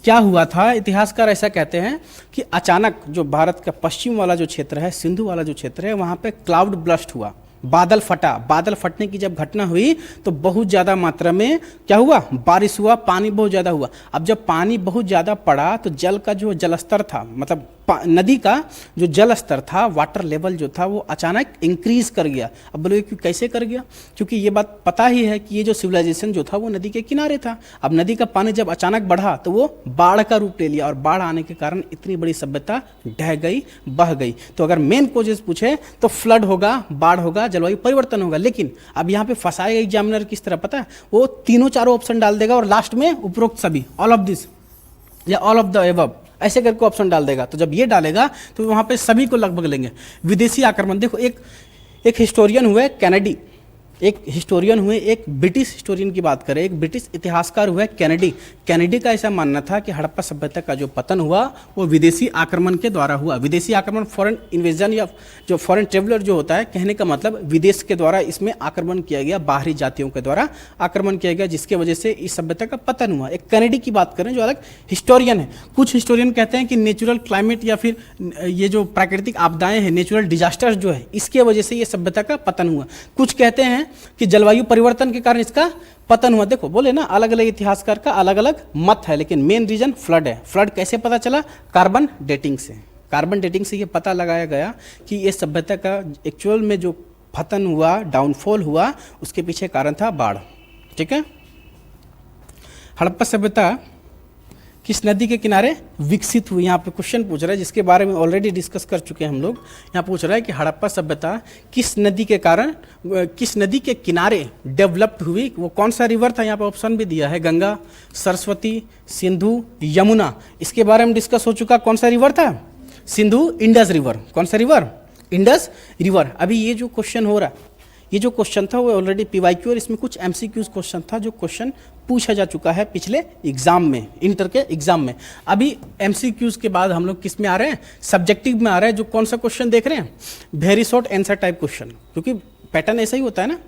क्या हुआ था? इतिहासकार ऐसा कहते हैं कि अचानक जो भारत का पश्चिम वाला जो क्षेत्र है, सिंधु वाला जो क्षेत्र है, वहाँ पे क्लाउड ब्लस्ट हुआ। बादल फटा, बादल फटने की जब घटना हुई तो बहुत ज़्यादा मात्रा में क्या हुआ, बारिश हुआ, पानी बहुत ज़्यादा हुआ। अब जब पानी बहुत ज़्यादा पड़ा तो जल का जो जलस्तर था, मतलब नदी का जो जल स्तर था, वाटर लेवल जो था वो अचानक इंक्रीज कर गया। अब बोलोगे कि कैसे कर गया, क्योंकि ये बात पता ही है कि ये जो सिविलाइजेशन जो था वो नदी के किनारे था। अब नदी का पानी जब अचानक बढ़ा तो वो बाढ़ का रूप ले लिया, और बाढ़ आने के कारण इतनी बड़ी सभ्यता ढह गई, बह गई। तो अगर मेन कोजेस पूछे तो फ्लड होगा, बाढ़ होगा, जलवायु परिवर्तन होगा। लेकिन अब यहाँ पे फंसाएगा एग्जामिनर किस तरह, पता है, वो तीनों चारों ऑप्शन डाल देगा और लास्ट में उपरोक्त सभी, ऑल ऑफ दिस या ऑल ऑफ द एबव ऐसे करके ऑप्शन डाल देगा। तो जब ये डालेगा तो वहाँ पे सभी को लगभग लेंगे। विदेशी आक्रमण, देखो एक हिस्टोरियन हुए कैनेडी, एक हिस्टोरियन हुए, एक ब्रिटिश हिस्टोरियन की बात करें, एक ब्रिटिश इतिहासकार हुआ कैनेडी। कैनेडी का ऐसा मानना था कि हड़प्पा सभ्यता का जो पतन हुआ वो विदेशी आक्रमण के द्वारा हुआ। विदेशी आक्रमण, फॉरेन इन्वेजन या जो फॉरेन ट्रेवलर जो होता है, कहने का मतलब विदेश के द्वारा इसमें आक्रमण किया गया, बाहरी जातियों के द्वारा आक्रमण किया गया, जिसके वजह से इस सभ्यता का पतन हुआ। एक कैनेडी की बात करें जो अलग हिस्टोरियन है। कुछ हिस्टोरियन कहते हैं कि नेचुरल क्लाइमेट या फिर ये जो प्राकृतिक आपदाएं हैं, नेचुरल डिजास्टर्स जो है, इसके वजह से ये सभ्यता का पतन हुआ। कुछ कहते हैं कि जलवायु परिवर्तन के कारण इसका पतन हुआ। देखो बोले ना, अलग अलग इतिहासकार का अलग अलग मत है, लेकिन मेन रीजन फ्लड है। फ्लड कैसे पता चला, कार्बन डेटिंग से। कार्बन डेटिंग से ये पता लगाया गया कि ये सभ्यता का एक्चुअल में जो पतन हुआ, डाउनफॉल हुआ, उसके पीछे कारण था बाढ़। ठीक है। हड़प्पा सभ्यता किस नदी के किनारे विकसित हुई, यहाँ पे क्वेश्चन पूछ रहा है, जिसके बारे में ऑलरेडी डिस्कस कर चुके हैं हम लोग। यहाँ पूछ रहा है कि हड़प्पा सभ्यता किस नदी के कारण, किस नदी के किनारे डेवलप्ड हुई, वो कौन सा रिवर था। यहाँ पे ऑप्शन भी दिया है, गंगा, सरस्वती, सिंधु, यमुना। इसके बारे में डिस्कस हो चुका। कौन सा रिवर था, सिंधु, इंडस रिवर। कौन सा रिवर, इंडस रिवर। अभी ये जो क्वेश्चन हो रहा है, ये जो क्वेश्चन था वो ऑलरेडी पीवाईक्यू, और इसमें कुछ एमसीक्यूज क्वेश्चन था जो क्वेश्चन पूछा जा चुका है पिछले एग्जाम में, इंटर के एग्जाम में। अभी एमसीक्यूज के बाद हम लोग किस में आ रहे हैं, सब्जेक्टिव में आ रहे हैं। जो कौन सा क्वेश्चन देख रहे हैं, very short answer type question, क्योंकि पैटर्न ऐसा ही होता है ना।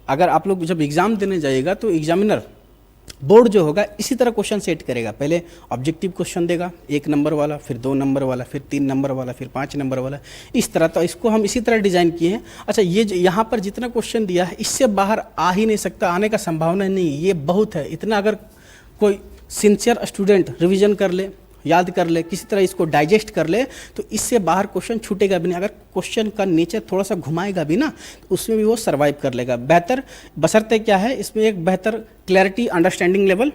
अगर आप लोग जब एग्जाम देने जाइएगा तो एग्जामिनर, बोर्ड जो होगा इसी तरह क्वेश्चन सेट करेगा। पहले ऑब्जेक्टिव क्वेश्चन देगा 1 नंबर वाला, फिर 2 नंबर वाला, फिर 3 नंबर वाला, फिर 5 नंबर वाला, इस तरह। तो इसको हम इसी तरह डिजाइन किए हैं। अच्छा, ये यहाँ पर जितना क्वेश्चन दिया है इससे बाहर आ ही नहीं सकता, आने का संभावना नहीं, ये बहुत है। इतना अगर कोई सिंसियर स्टूडेंट रिविजन कर ले, याद कर ले, किसी तरह इसको डाइजेस्ट कर ले, तो इससे बाहर क्वेश्चन छूटेगा भी नहीं। अगर क्वेश्चन का नेचर थोड़ा सा घुमाएगा भी ना, तो उसमें भी वो सर्वाइव कर लेगा बेहतर। बशर्ते क्या है, इसमें एक बेहतर क्लैरिटी, अंडरस्टैंडिंग लेवल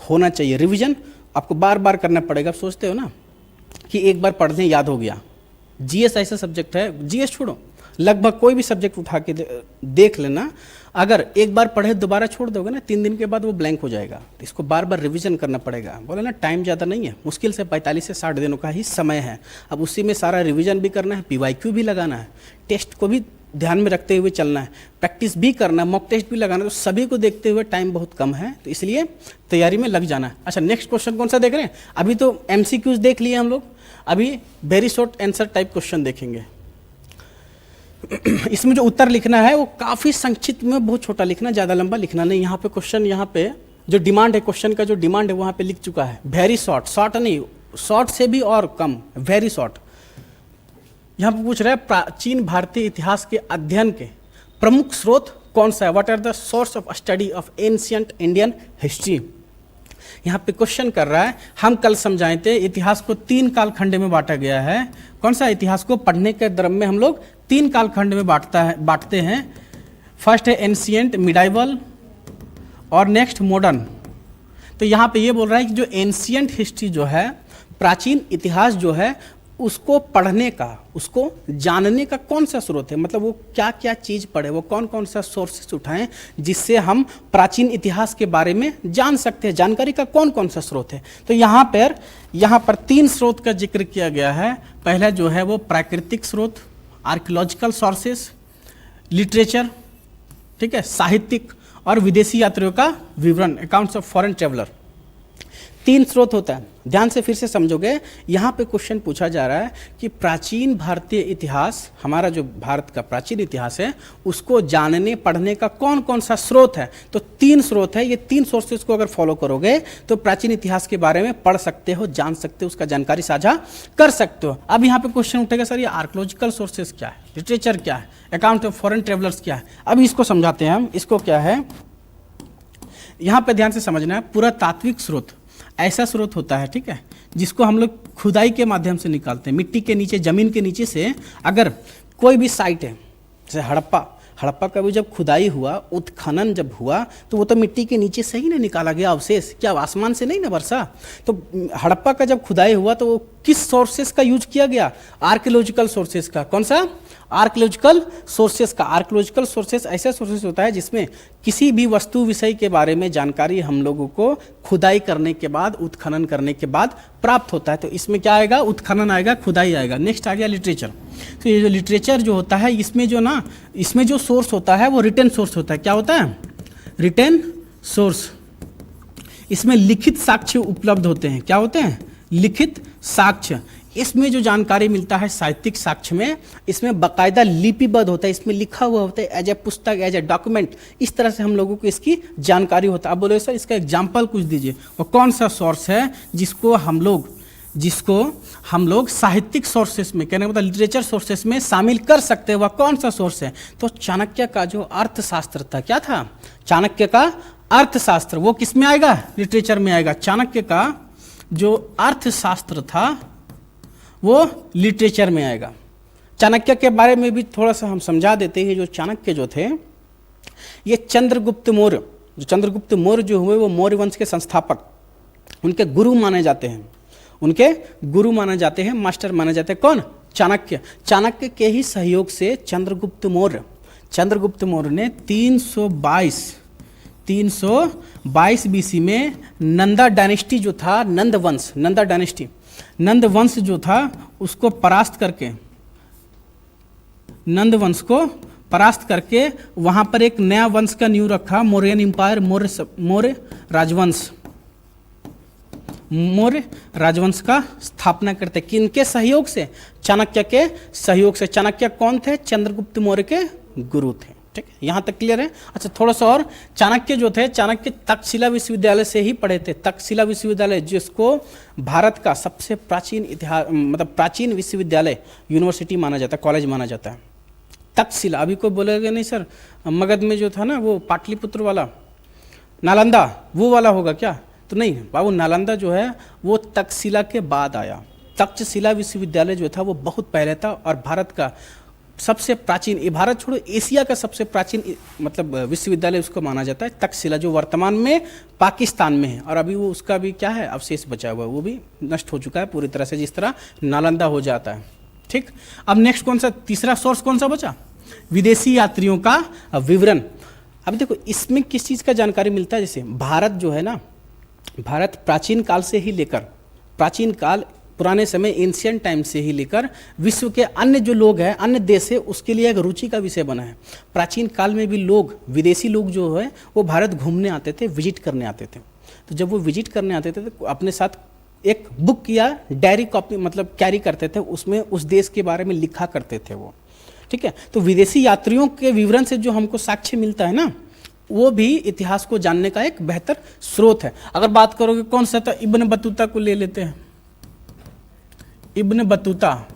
होना चाहिए। रिवीजन आपको बार बार करना पड़ेगा। आप सोचते हो ना कि एक बार पढ़ने याद हो गया। जीएस ऐसा सब्जेक्ट है, जीएस छोड़ो, लगभग कोई भी सब्जेक्ट उठा के देख लेना, अगर एक बार पढ़े दोबारा छोड़ दोगे ना, 3 दिन के बाद वो ब्लैंक हो जाएगा। तो इसको बार बार रिवीजन करना पड़ेगा। बोले ना, टाइम ज़्यादा नहीं है, मुश्किल से 45 से 60 दिनों का ही समय है। अब उसी में सारा रिवीजन भी करना है, पीवाईक्यू भी लगाना है, टेस्ट को भी ध्यान में रखते हुए चलना है, प्रैक्टिस भी करना है, मॉक टेस्ट भी लगाना है। तो सभी को देखते हुए टाइम बहुत कम है, तो इसलिए तैयारी में लग जाना है। अच्छा, नेक्स्ट क्वेश्चन कौन सा देख रहे हैं। अभी तो एमसीक्यूज देख लिए हम लोग, अभी very short answer type question देखेंगे। इसमें जो उत्तर लिखना है वो काफ़ी संक्षिप्त में, बहुत छोटा लिखना, ज़्यादा लंबा लिखना नहीं। यहाँ पे क्वेश्चन, यहाँ पे जो डिमांड है, क्वेश्चन का जो डिमांड है वहाँ पे लिख चुका है, वेरी शॉर्ट। शॉर्ट नहीं, शॉर्ट से भी और कम, वेरी शॉर्ट। यहाँ पे पूछ रहा है प्राचीन भारतीय इतिहास के अध्ययन के प्रमुख स्रोत कौन सा है, what are the source of study of ancient Indian history. यहाँ पे क्वेश्चन कर रहा है, हम कल समझाए थे इतिहास को 3 कालखंड में बांटा गया है। कौन सा, इतिहास को पढ़ने के क्रम में हम लोग 3 कालखंड में बांटते हैं। फर्स्ट है एंशिएंट, मिडाइवल, और नेक्स्ट मॉडर्न। तो यहाँ पे ये बोल रहा है कि जो एंशिएंट हिस्ट्री जो है, प्राचीन इतिहास जो है, उसको पढ़ने का, उसको जानने का कौन सा स्रोत है, मतलब वो क्या क्या चीज़ पढ़े, वो कौन कौन सा सोर्सेस उठाएं जिससे हम प्राचीन इतिहास के बारे में जान सकते हैं, जानकारी का कौन कौन सा स्रोत है। तो यहाँ पर 3 स्रोत का जिक्र किया गया है। पहला जो है वो प्राकृतिक स्रोत, आर्कियोलॉजिकल सोर्सेस, लिटरेचर, ठीक है, साहित्यिक, और विदेशी यात्रियों का विवरण, अकाउंट्स ऑफ फॉरेन ट्रेवलर। 3 स्रोत होता है। ध्यान से फिर से समझोगे, यहाँ पे क्वेश्चन पूछा जा रहा है कि प्राचीन भारतीय इतिहास, हमारा जो भारत का प्राचीन इतिहास है, उसको जानने पढ़ने का कौन कौन सा स्रोत है। तो 3 स्रोत है। ये 3 सोर्सेज को अगर फॉलो करोगे तो प्राचीन इतिहास के बारे में पढ़ सकते हो, जान सकते हो, उसका जानकारी साझा कर सकते हो। अब यहाँ पे क्वेश्चन उठेगा, सर ये आर्कियोलॉजिकल सोर्सेज क्या है, लिटरेचर क्या है, अकाउंट ऑफ फॉरेन ट्रेवलर्स क्या है। अभी इसको समझाते हैं हम, इसको क्या है, यहाँ पे ध्यान से समझना है। पुरातात्विक स्रोत ऐसा स्रोत होता है, ठीक है, जिसको हम लोग खुदाई के माध्यम से निकालते हैं। मिट्टी के नीचे, जमीन के नीचे से अगर कोई भी साइट है, जैसे हड़प्पा का भी जब खुदाई हुआ, उत्खनन जब हुआ, तो वो तो मिट्टी के नीचे से ही ना निकाला गया अवशेष, क्या आसमान से नहीं ना बरसा। तो हड़प्पा का जब खुदाई हुआ तो वो किस सोर्सेस का यूज किया गया, आर्कियोलॉजिकल सोर्सेस का। कौन सा, आर्कियोलॉजिकल सोर्सेस का। आर्कियोलॉजिकल सोर्सेस ऐसा सोर्सेस होता है जिसमें किसी भी वस्तु विषय के बारे में जानकारी हम लोगों को खुदाई करने के बाद, उत्खनन करने के बाद प्राप्त होता है। तो इसमें क्या आएगा, उत्खनन आएगा, खुदाई आएगा। नेक्स्ट आ गया लिटरेचर। तो ये जो लिटरेचर जो होता है, इसमें जो सोर्स होता है वो रिटन सोर्स होता है। क्या होता है, रिटन सोर्स। इसमें लिखित साक्ष्य उपलब्ध होते हैं। क्या होते हैं, लिखित साक्ष्य। इसमें जो जानकारी मिलता है साहित्यिक साक्ष्य में, इसमें बाकायदा लिपिबद्ध होता है, इसमें लिखा हुआ होता है एज ए पुस्तक, एज ए डॉक्यूमेंट। इस तरह से हम लोगों को इसकी जानकारी होता है। अब बोले सर इसका एग्जाम्पल कुछ दीजिए, और कौन सा सोर्स है जिसको हम लोग साहित्यिक सोर्सेस में, कहने का मतलब लिटरेचर सोर्सेस में शामिल कर सकते हैं, वह कौन सा सोर्स है। तो चाणक्य का जो अर्थशास्त्र था, क्या था, चाणक्य का अर्थशास्त्र, वो किस में आएगा, लिटरेचर में आएगा। चाणक्य का जो अर्थशास्त्र था वो लिटरेचर में आएगा। चाणक्य के बारे में भी थोड़ा सा हम समझा देते हैं। जो चाणक्य जो थे, ये चंद्रगुप्त मौर्य जो हुए, वो मौर्य वंश के संस्थापक, उनके गुरु माने जाते हैं, मास्टर माने जाते हैं। कौन, चाणक्य। चाणक्य के ही सहयोग से चंद्रगुप्त मौर्य ने 322 बीसी में नंदा डायनेस्टी जो था, नंद वंश जो था उसको परास्त करके वहां पर एक नया वंश का नींव रखा, मौर्यन एम्पायर, मौर्य राजवंश का स्थापना करते। किनके सहयोग से, चाणक्य के सहयोग से। चाणक्य कौन थे, चंद्रगुप्त मौर्य के गुरु थे। ठीक है, यहाँ तक क्लियर है। अच्छा, थोड़ा सा और, चाणक्य जो थे, चाणक्य तक्षशिला विश्वविद्यालय से ही पढ़े थे। तक्षशिला विश्वविद्यालय जिसको भारत का सबसे प्राचीन प्राचीन विश्वविद्यालय, यूनिवर्सिटी माना जाता है, कॉलेज माना जाता है तक्षशिला। अभी कोई बोलेगा नहीं सर मगध में जो था ना वो पाटलिपुत्र वाला, नालंदा, वो वाला होगा क्या, तो नहीं बाबू, नालंदा जो है वो तक्षशिला के बाद आया। तक्षशिला विश्वविद्यालय जो था वो बहुत पहले था, और भारत का सबसे प्राचीन, ये भारत छोड़ो एशिया का सबसे प्राचीन विश्वविद्यालय उसको माना जाता है तक्षशिला, जो वर्तमान में पाकिस्तान में है। और अभी वो उसका भी क्या है, अवशेष बचा हुआ है, वो भी नष्ट हो चुका है पूरी तरह से, जिस तरह नालंदा हो जाता है। ठीक, अब नेक्स्ट कौन सा, तीसरा सोर्स कौन सा बचा, विदेशी यात्रियों का विवरण। अब देखो इसमें किस चीज़ का जानकारी मिलता है, जैसे भारत जो है ना, भारत प्राचीन काल से ही लेकर, पुराने समय एंशियंट टाइम से ही लेकर विश्व के अन्य जो लोग हैं, अन्य देश है, उसके लिए एक रुचि का विषय बना है। प्राचीन काल में भी लोग, विदेशी लोग जो है वो भारत घूमने आते थे, विजिट करने आते थे। तो जब वो विजिट करने आते थे तो अपने साथ एक बुक या डायरी कॉपी कैरी करते थे, उसमें उस देश के बारे में लिखा करते थे वो। ठीक है, तो विदेशी यात्रियों के विवरण से जो हमको साक्ष्य मिलता है ना, वो भी इतिहास को जानने का एक बेहतर स्रोत है। अगर बात करोगे कौन सा, तो इब्न बतूता को ले लेते हैं। इब्न बतूता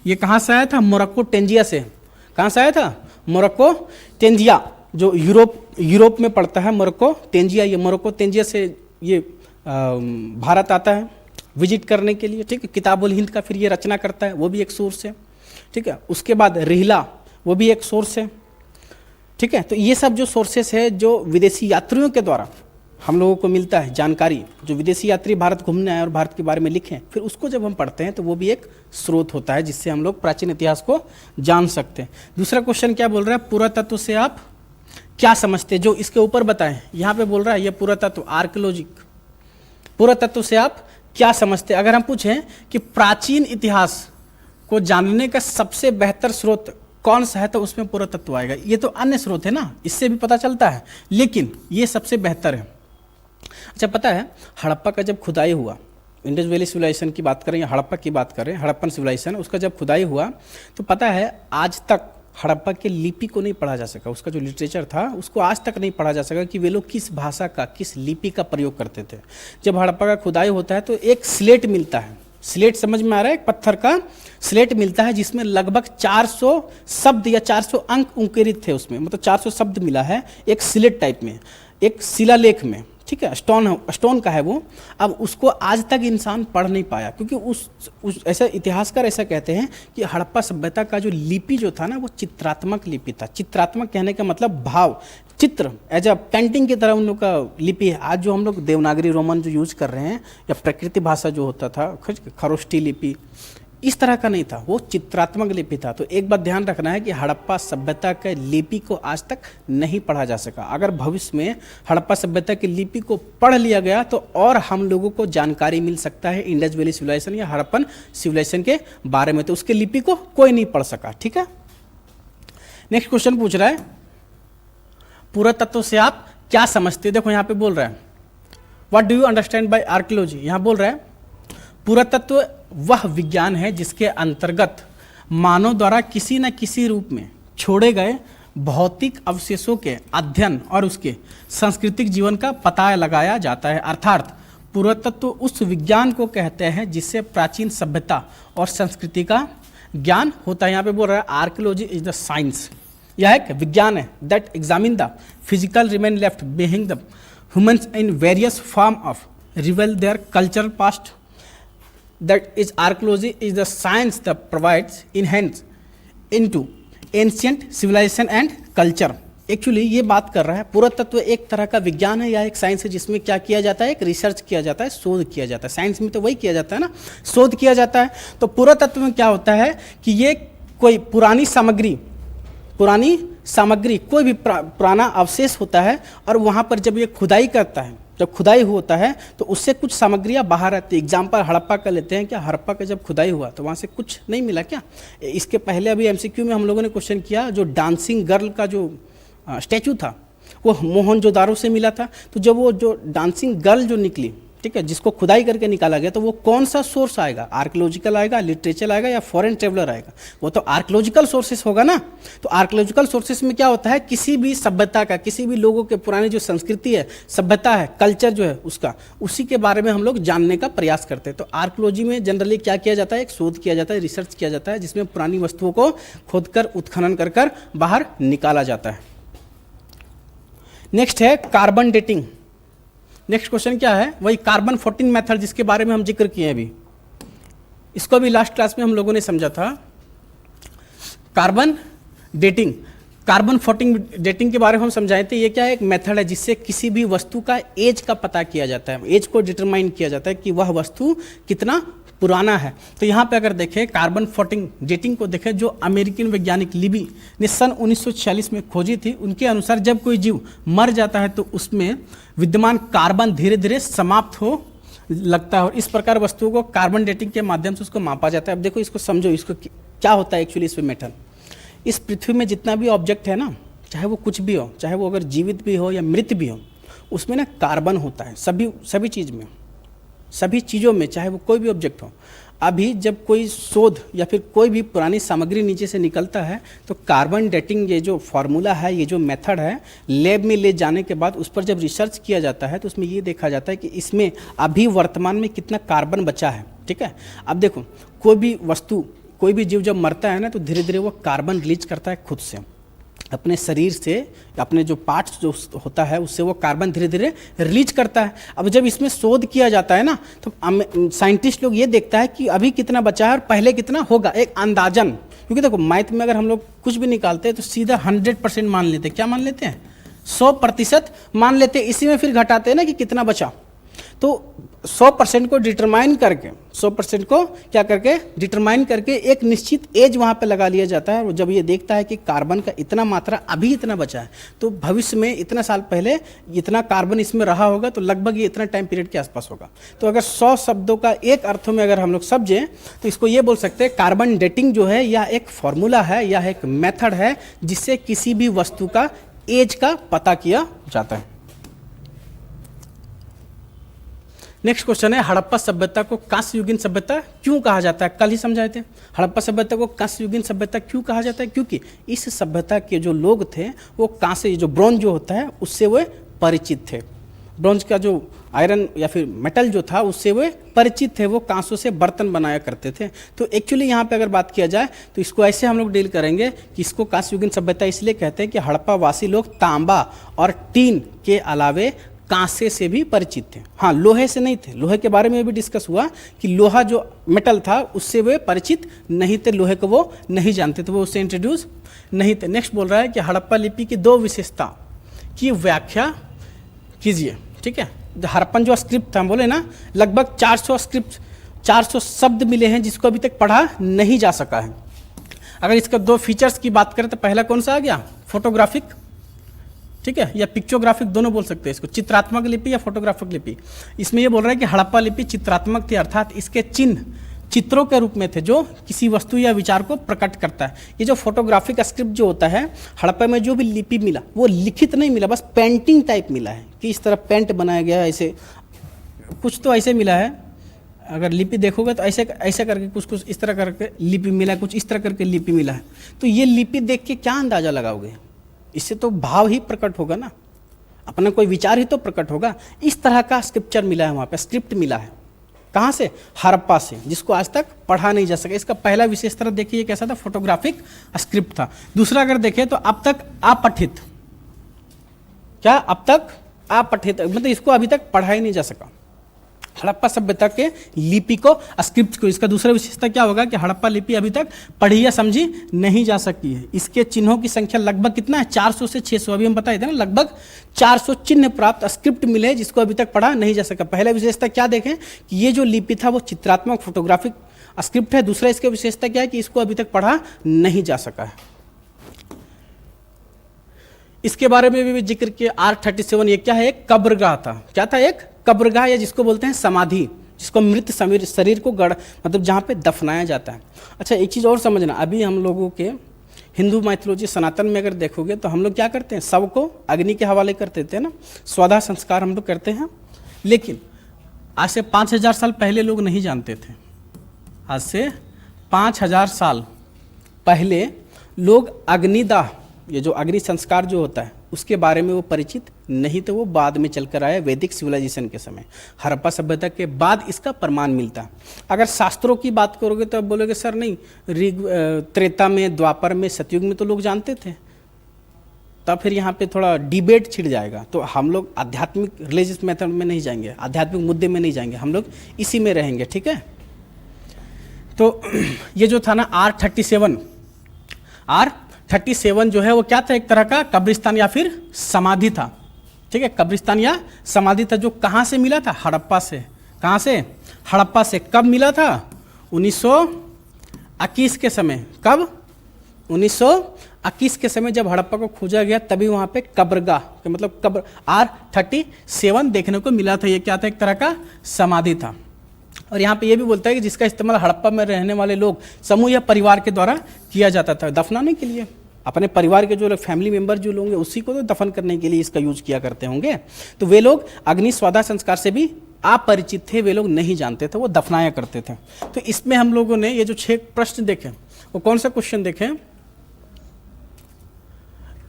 ये कहाँ से आया था, मोरक्को टेंजिया से। कहाँ से आया था, मोरक्को टेंजिया, जो यूरोप में पड़ता है मोरक्को टेंजिया। ये मोरक्को टेंजिया से ये भारत आता है विजिट करने के लिए। ठीक है, किताबुल हिंद का फिर ये रचना करता है, वो भी एक सोर्स है। ठीक है, उसके बाद रिहला, वो भी एक सोर्स है। ठीक है, तो ये सब जो सोर्सेस है, जो विदेशी यात्रियों के द्वारा हम लोगों को मिलता है जानकारी, जो विदेशी यात्री भारत घूमने आए और भारत के बारे में लिखें, फिर उसको जब हम पढ़ते हैं तो वो भी एक स्रोत होता है, जिससे हम लोग प्राचीन इतिहास को जान सकते हैं। दूसरा क्वेश्चन क्या बोल रहा है, पुरातत्व से आप क्या समझते हैं, जो इसके ऊपर बताएं। यहाँ पे बोल रहा है ये पुरातत्व, आर्कियोलॉजिक, पुरातत्व से आप क्या समझते हैं। अगर हम पूछें कि प्राचीन इतिहास को जानने का सबसे बेहतर स्रोत कौन सा है, तो उसमें पुरातत्व आएगा। ये तो अन्य स्रोत है ना, इससे भी पता चलता है, लेकिन ये सबसे बेहतर है। अच्छा, पता है हड़प्पा का जब खुदाई हुआ, इंडस वैली सिविलाइजेशन की बात करें या हड़प्पा की बात करें, हड़प्पन सिविलाइजेशन, उसका जब खुदाई हुआ तो पता है आज तक हड़प्पा के लिपि को नहीं पढ़ा जा सका। उसका जो लिटरेचर था उसको आज तक नहीं पढ़ा जा सका कि वे लोग किस भाषा का, किस लिपि का प्रयोग करते थे। जब हड़प्पा का खुदाई होता है तो एक स्लेट मिलता है, स्लेट समझ में आ रहा है? एक पत्थर का स्लेट मिलता है जिसमें लगभग 400 शब्द या 400 अंक अंकुरित थे उसमें, मतलब 400 शब्द मिला है एक स्लेट टाइप में, एक शिलालेख में, ठीक है, स्टोन का है वो। अब उसको आज तक इंसान पढ़ नहीं पाया, क्योंकि उस ऐसा इतिहासकार ऐसा कहते हैं कि हड़प्पा सभ्यता का जो लिपि जो था ना, वो चित्रात्मक लिपि था। चित्रात्मक कहने का मतलब भाव, चित्र, एज अ पेंटिंग की तरह उन लोग का लिपि है। आज जो हम लोग देवनागरी रोमन जो यूज कर रहे हैं, या प्रकृति भाषा जो होता था, खरोष्टी लिपि, इस तरह का नहीं था, वो चित्रात्मक लिपि था। तो एक बात ध्यान रखना है कि हड़प्पा सभ्यता के लिपि को आज तक नहीं पढ़ा जा सका। अगर भविष्य में हड़प्पा सभ्यता की लिपि को पढ़ लिया गया तो और हम लोगों को जानकारी मिल सकता है इंडस वैली सिविलाइजेशन या हड़प्पन सिविलाइजेशन के बारे में। तो उसके लिपि को कोई नहीं पढ़ सका, ठीक है। नेक्स्ट क्वेश्चन पूछ रहा है, पुरातत्व से आप क्या समझते हैं? देखो यहाँ पे बोल रहा है, what do you understand by archaeology. यहाँ बोल रहा है पुरातत्व वह विज्ञान है जिसके अंतर्गत मानव द्वारा किसी न किसी रूप में छोड़े गए भौतिक अवशेषों के अध्ययन और उसके सांस्कृतिक जीवन का पता लगाया जाता है। अर्थात पुरातत्व उस विज्ञान को कहते हैं जिससे प्राचीन सभ्यता और संस्कृति का ज्ञान होता है। यहाँ पे बोल रहा है आर्कियोलॉजी इज द साइंस, यह एक विज्ञान है that examine the physical remain left behind the humans in various form of reveal their cultural past. That is archaeology is the science that provides enhance into ancient civilization and culture। Actually ये बात कर रहा है पुरातत्व एक तरह का विज्ञान है या एक साइंस है जिसमें क्या किया जाता है, एक रिसर्च किया जाता है, शोध किया जाता है। साइंस में तो वही किया जाता है ना, शोध किया जाता है। तो पुरातत्व में क्या होता है कि ये कोई पुरानी सामग्री कोई भी पुराना अवशेष होता है, और वहाँ पर जब ये खुदाई करता है, जब खुदाई होता है तो उससे कुछ सामग्रियाँ बाहर आती है। एग्जाम्पल हड़प्पा का लेते हैं, क्या हड़प्पा का जब खुदाई हुआ तो वहाँ से कुछ नहीं मिला क्या? इसके पहले अभी एमसीक्यू में हम लोगों ने क्वेश्चन किया, जो डांसिंग गर्ल का जो स्टैचू था वो मोहनजोदारो से मिला था। तो जब वो जो डांसिंग गर्ल जो निकली, ठीक है, जिसको खुदाई करके निकाला गया, तो वो कौन सा सोर्स आएगा? आर्कियोलॉजिकल आएगा, लिटरेचर आएगा, या फॉरेन ट्रेवलर आएगा? वो तो आर्कियोलॉजिकल सोर्सेस होगा ना। तो आर्कियोलॉजिकल सोर्सेस में क्या होता है, किसी भी सभ्यता का, किसी भी लोगों के पुरानी जो संस्कृति है, सभ्यता है, कल्चर जो है उसका, उसी के बारे में हम लोग जानने का प्रयास करते हैं। तो आर्कियोलॉजी में जनरली क्या किया जाता है, एक शोध किया जाता है, रिसर्च किया जाता है, जिसमें पुरानी वस्तुओं को खोदकर उत्खनन कर बाहर निकाला जाता है। नेक्स्ट है कार्बन डेटिंग। नेक्स्ट क्वेश्चन क्या है, वही कार्बन 14 मेथड जिसके बारे में हम जिक्र किए अभी, इसको भी लास्ट क्लास में हम लोगों ने समझा था। कार्बन डेटिंग, कार्बन 14 डेटिंग के बारे में हम समझाए थे। ये क्या है, एक मेथड है जिससे किसी भी वस्तु का एज का पता किया जाता है, एज को डिटरमाइन किया जाता है कि वह वस्तु कितना पुराना है। तो यहाँ पे अगर देखें कार्बन 14 डेटिंग को देखें, जो अमेरिकन वैज्ञानिक लिबी ने सन 1946 में खोजी थी, उनके अनुसार जब कोई जीव मर जाता है तो उसमें विद्यमान कार्बन धीरे धीरे समाप्त हो लगता है, और इस प्रकार वस्तुओं को कार्बन डेटिंग के माध्यम से उसको मापा जाता है। अब देखो इसको समझो, इसको क्या होता है एक्चुअली इसमें मैटर। इस पृथ्वी में जितना भी ऑब्जेक्ट है ना, चाहे वो कुछ भी हो, चाहे वो अगर जीवित भी हो या मृत भी हो, उसमें ना कार्बन होता है, सभी चीज़ में, सभी चीज़ों में, चाहे वो कोई भी ऑब्जेक्ट हो। अभी जब कोई शोध या फिर कोई भी पुरानी सामग्री नीचे से निकलता है तो कार्बन डेटिंग, ये जो फार्मूला है, ये जो मेथड है, लैब में ले जाने के बाद उस पर जब रिसर्च किया जाता है तो उसमें ये देखा जाता है कि इसमें अभी वर्तमान में कितना कार्बन बचा है। ठीक है, अब देखो कोई भी वस्तु, कोई भी जीव जब मरता है ना तो धीरे धीरे वो कार्बन रिलीज करता है खुद से, अपने शरीर से, अपने जो पार्ट्स जो होता है उससे वो कार्बन धीरे धीरे रिलीज करता है। अब जब इसमें शोध किया जाता है ना तो साइंटिस्ट लोग ये देखता है कि अभी कितना बचा है और पहले कितना होगा, एक अंदाजन। क्योंकि देखो मैथ में अगर हम लोग कुछ भी निकालते हैं तो सीधा 100% मान लेते हैं। क्या मान लेते हैं? 100% मान लेते हैं। इसी में फिर घटाते हैं ना कि कितना बचा। तो 100% को डिटरमाइन करके, 100% को क्या करके डिटरमाइन करके एक निश्चित एज वहाँ पे लगा लिया जाता है। और जब ये देखता है कि कार्बन का इतना मात्रा अभी इतना बचा है तो भविष्य में इतना साल पहले इतना कार्बन इसमें रहा होगा, तो लगभग ये इतना टाइम पीरियड के आसपास होगा। तो अगर 100 शब्दों का एक अर्थों में अगर हम लोग समझें तो इसको ये बोल सकते हैं कार्बन डेटिंग जो है यह एक फॉर्मूला है, यह एक मेथड है जिससे किसी भी वस्तु का एज का पता किया जाता है। नेक्स्ट क्वेश्चन है, हड़प्पा सभ्यता को कांस्ययुगीन सभ्यता क्यों कहा जाता है? कल ही समझाए थे, हड़प्पा सभ्यता को कांस्ययुगीन सभ्यता क्यों कहा जाता है? क्योंकि इस सभ्यता के जो लोग थे वो कांस्य, जो ब्रोंज जो होता है उससे वो परिचित थे। ब्रॉन्ज का जो आयरन या फिर मेटल जो था उससे वे परिचित थे, वो कांसों से बर्तन बनाया करते थे। तो एक्चुअली यहाँ पे अगर बात किया जाए तो इसको ऐसे हम लोग डील करेंगे कि इसको कांस्ययुगीन सभ्यता इसलिए कहते हैं कि हड़प्पा वासी लोग तांबा और टीन के अलावे कांसे से भी परिचित थे। हाँ, लोहे से नहीं थे, लोहे के बारे में भी डिस्कस हुआ कि लोहा जो मेटल था उससे वे परिचित नहीं थे, लोहे को वो नहीं जानते थे, वो उससे इंट्रोड्यूस नहीं थे। नेक्स्ट बोल रहा है कि हड़प्पा लिपि की 2 विशेषता की व्याख्या कीजिए। ठीक है, हड़प्पन जो स्क्रिप्ट था, हम बोले ना लगभग 400 स्क्रिप्ट, 400 शब्द मिले हैं जिसको अभी तक पढ़ा नहीं जा सका है। अगर इसका 2 फीचर्स की बात करें तो पहला कौन सा आ गया, फोटोग्राफिक, ठीक है, या पिक्चोग्राफिक दोनों बोल सकते हैं इसको, चित्रात्मक लिपि या फोटोग्राफिक लिपि। इसमें ये बोल रहा है कि हड़प्पा लिपि चित्रात्मक थी, अर्थात इसके चिन्ह चित्रों के रूप में थे जो किसी वस्तु या विचार को प्रकट करता है। ये जो फोटोग्राफिक स्क्रिप्ट जो होता है, हड़प्पा में जो भी लिपि मिला वो लिखित नहीं मिला, बस पेंटिंग टाइप मिला है कि इस तरह पेंट बनाया गया है, ऐसे कुछ तो ऐसे मिला है। अगर लिपि देखोगे तो ऐसे ऐसे करके कुछ इस तरह करके लिपि मिला है, कुछ इस तरह करके लिपि मिला है। तो ये लिपि देख के क्या अंदाजा लगाओगे, इससे तो भाव ही प्रकट होगा ना, अपना कोई विचार ही तो प्रकट होगा। इस तरह का स्क्रिप्चर मिला है, वहाँ पे स्क्रिप्ट मिला है। कहाँ से, हड़प्पा से, जिसको आज तक पढ़ा नहीं जा सका। इसका पहला विशेषता देखिए कैसा था, फोटोग्राफिक स्क्रिप्ट था। दूसरा अगर देखें तो अब तक अपठित, क्या अब तक अपठित, मतलब इसको अभी तक पढ़ा ही नहीं जा सका, हड़प्पा सभ्यता के लिपि को, स्क्रिप्ट को। इसका दूसरा विशेषता क्या होगा कि हड़प्पा लिपि अभी तक पढ़ी या समझी नहीं जा सकी है। इसके चिन्हों की संख्या लगभग कितना है, 400 से 600। अभी हम बताए थे ना, लगभग 400 चिन्ह प्राप्त स्क्रिप्ट मिले जिसको अभी तक पढ़ा नहीं जा सका। पहला विशेषता क्या देखें कि ये जो लिपि था वो चित्रात्मक फोटोग्राफिक स्क्रिप्ट है। दूसरा इसका विशेषता क्या है कि इसको अभी तक पढ़ा नहीं जा सका है। इसके बारे में भी जिक्र किया, R37, ये क्या है, एक कब्रगाह था। क्या था, एक कब्रगाह, या जिसको बोलते हैं समाधि, जिसको मृत शरीर को मतलब जहाँ पे दफनाया जाता है। अच्छा, एक चीज़ और समझना, अभी हम लोगों के हिंदू माइथोलॉजी सनातन में अगर देखोगे तो हम लोग क्या करते हैं, शव को अग्नि के हवाले कर देते हैं ना, स्वधा संस्कार हम लोग करते हैं। लेकिन आज से 5000 साल पहले लोग नहीं जानते थे। आज से 5000 साल पहले लोग अग्निदाह, ये जो अग्नि संस्कार जो होता है उसके बारे में वो परिचित नहीं थे। वो बाद में चलकर आया वैदिक सिविलाइजेशन के समय, हड़प्पा सभ्यता के बाद इसका प्रमाण मिलता। अगर शास्त्रों की बात करोगे तो बोलोगे सर नहीं, त्रेता में, द्वापर में, सतयुग में तो लोग जानते थे। तब फिर यहाँ पे थोड़ा डिबेट छिड़ जाएगा। तो हम लोग आध्यात्मिक रिलीजियस मेथड में नहीं जाएंगे, आध्यात्मिक मुद्दे में नहीं जाएंगे, हम लोग इसी में रहेंगे। ठीक है, तो ये जो था ना R37 जो है वो क्या था, एक तरह का कब्रिस्तान या फिर समाधि था। ठीक है, कब्रिस्तान या समाधि था, जो कहाँ से मिला था, हड़प्पा से। कहाँ से, हड़प्पा से। कब मिला था, 1921 के समय। कब, 1921 के समय जब हड़प्पा को खोजा गया तभी वहाँ पे कब्रगाह, मतलब कब्र R37 देखने को मिला था। ये क्या था, एक तरह का समाधि था। और यहाँ पे ये भी बोलता है कि जिसका इस्तेमाल हड़प्पा में रहने वाले लोग, समूह या परिवार के द्वारा किया जाता था दफनाने के लिए। अपने परिवार के जो लोग, फैमिली मेंबर जो लोग हैं उसी को तो दफन करने के लिए इसका यूज किया करते होंगे। तो वे लोग अग्नि स्वादा संस्कार से भी अपरिचित थे, वे लोग नहीं जानते थे, वो दफनाया करते थे। तो इसमें हम लोगों ने ये जो 6 प्रश्न देखे, वो कौन सा क्वेश्चन देखे,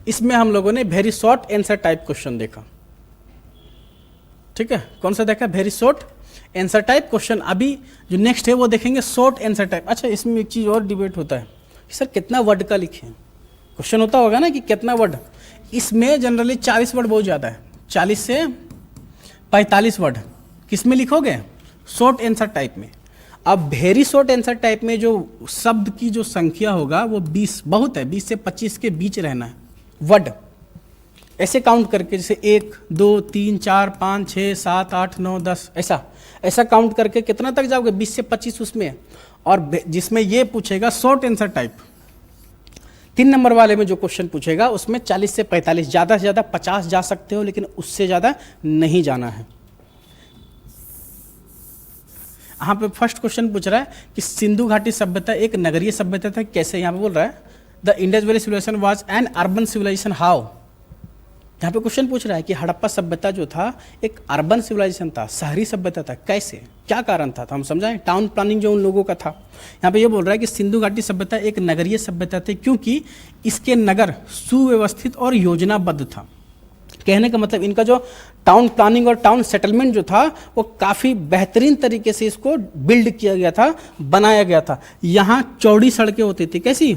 इसमें हम लोगों ने very short answer type question देखा। ठीक है, कौन सा देखा, very short answer type question. अभी जो नेक्स्ट है वो देखेंगे शॉर्ट आंसर टाइप। अच्छा, इसमें एक चीज़ और डिबेट होता है कि सर कितना वर्ड का लिखें, क्वेश्चन होता होगा ना कि कितना वर्ड। इसमें जनरली 40 वर्ड बहुत ज़्यादा है, 40 से 45 वर्ड किस में लिखोगे, शॉर्ट आंसर टाइप में। अब वेरी शॉर्ट आंसर टाइप में जो शब्द की जो संख्या होगा वो 20 बहुत है, 20 से 25 के बीच रहना है वर्ड। ऐसे काउंट करके, जैसे 1 2 3 4 5 6 7 8 9 10, ऐसा काउंट करके कितना तक जाओगे, 20 से 25 उसमें। और जिसमें ये पूछेगा शॉर्ट आंसर टाइप, 3 नंबर वाले में जो क्वेश्चन पूछेगा उसमें 40 से 45, ज़्यादा से ज़्यादा 50 जा सकते हो, लेकिन उससे ज़्यादा नहीं जाना है। यहाँ पे फर्स्ट क्वेश्चन पूछ रहा है कि सिंधु घाटी सभ्यता एक नगरीय सभ्यता था कैसे। यहाँ पे बोल रहा है the Indus valley civilization was an urban civilization how. यहाँ पे क्वेश्चन पूछ रहा है कि हड़प्पा सभ्यता जो था एक अर्बन सिविलाइजेशन था, शहरी सभ्यता था, कैसे, क्या कारण था। तो हम समझाएं, टाउन प्लानिंग जो उन लोगों का था। यहाँ पे ये बोल रहा है कि सिंधु घाटी सभ्यता एक नगरीय सभ्यता थी क्योंकि इसके नगर सुव्यवस्थित और योजनाबद्ध था। कहने का मतलब इनका जो टाउन प्लानिंग और टाउन सेटलमेंट जो था वो काफ़ी बेहतरीन तरीके से इसको बिल्ड किया गया था, बनाया गया था। यहाँ चौड़ी सड़कें होती थी, कैसी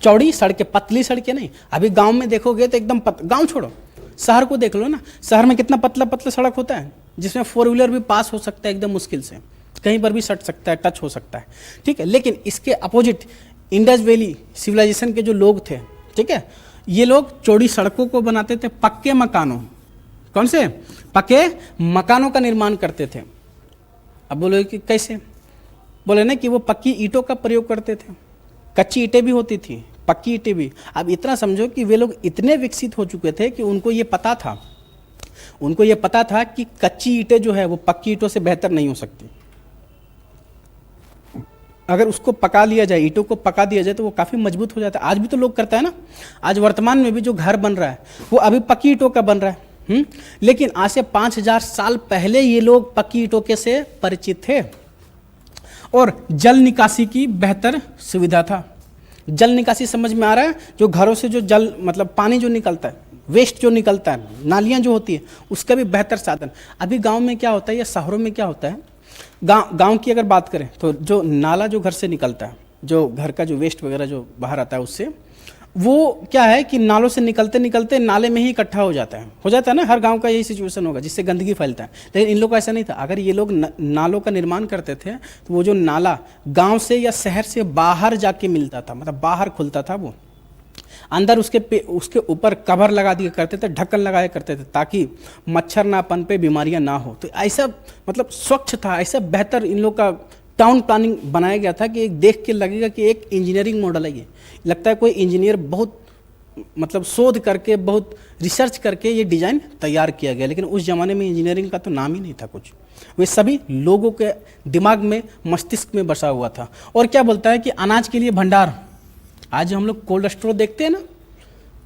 चौड़ी सड़कें, पतली सड़कें नहीं। अभी गांव में देखोगे तो एकदम गांव छोड़ो, शहर को देख लो ना, शहर में कितना पतला पतला सड़क होता है जिसमें 4 व्हीलर भी पास हो सकता है एकदम मुश्किल से, कहीं पर भी सट सकता है, टच हो सकता है, ठीक है। लेकिन इसके अपोजिट इंडस वैली सिविलाइजेशन के जो लोग थे, ठीक है, ये लोग चौड़ी सड़कों को बनाते थे, पक्के मकानों, कौन से पक्के मकानों का निर्माण करते थे। अब बोले कि कैसे, बोले ना कि वो पक्की ईंटों का प्रयोग करते थे, कच्ची ईंटें भी होती थी, पक्की ईंटें भी। अब इतना समझो कि वे लोग इतने विकसित हो चुके थे कि उनको ये पता था कि कच्ची ईंटें जो है वो पक्की ईंटों से बेहतर नहीं हो सकती। अगर उसको पका लिया जाए, ईंटों को पका दिया जाए तो वो काफ़ी मजबूत हो जाता है। आज भी तो लोग करता है ना, आज वर्तमान में भी जो घर बन रहा है वो अभी पक्की ईंटों का बन रहा है। लेकिन आज से 5000 साल पहले ये लोग पक्की ईंटों के से परिचित थे। और जल निकासी की बेहतर सुविधा था। जल निकासी समझ में आ रहा है, जो घरों से जो जल मतलब पानी जो निकलता है, वेस्ट जो निकलता है, नालियाँ जो होती है, उसका भी बेहतर साधन। अभी गांव में क्या होता है या शहरों में क्या होता है, गांव की अगर बात करें तो जो नाला जो घर से निकलता है, जो घर का जो वेस्ट वगैरह जो बाहर आता है उससे, वो क्या है कि नालों से निकलते निकलते नाले में ही इकट्ठा हो जाता है ना। हर गांव का यही सिचुएशन होगा जिससे गंदगी फैलता है। लेकिन इन लोग का ऐसा नहीं था। अगर ये लोग नालों का निर्माण करते थे तो वो जो नाला गांव से या शहर से बाहर जाके मिलता था, मतलब बाहर खुलता था, वो अंदर उसके ऊपर कवर लगा दिया करते थे, ढक्कन लगाया करते थे ताकि मच्छर ना पनपे, बीमारियां ना हो। तो ऐसा मतलब स्वच्छ था, ऐसा बेहतर इन लोग का टाउन प्लानिंग बनाया गया था कि एक देख के लगेगा कि एक इंजीनियरिंग मॉडल है। ये लगता है कोई इंजीनियर बहुत मतलब शोध करके, बहुत रिसर्च करके ये डिज़ाइन तैयार किया गया। लेकिन उस ज़माने में इंजीनियरिंग का तो नाम ही नहीं था कुछ, वे सभी लोगों के दिमाग में, मस्तिष्क में बसा हुआ था। और क्या बोलता है कि अनाज के लिए भंडार, आज हम लोग कोल्ड स्टोर देखते हैं ना,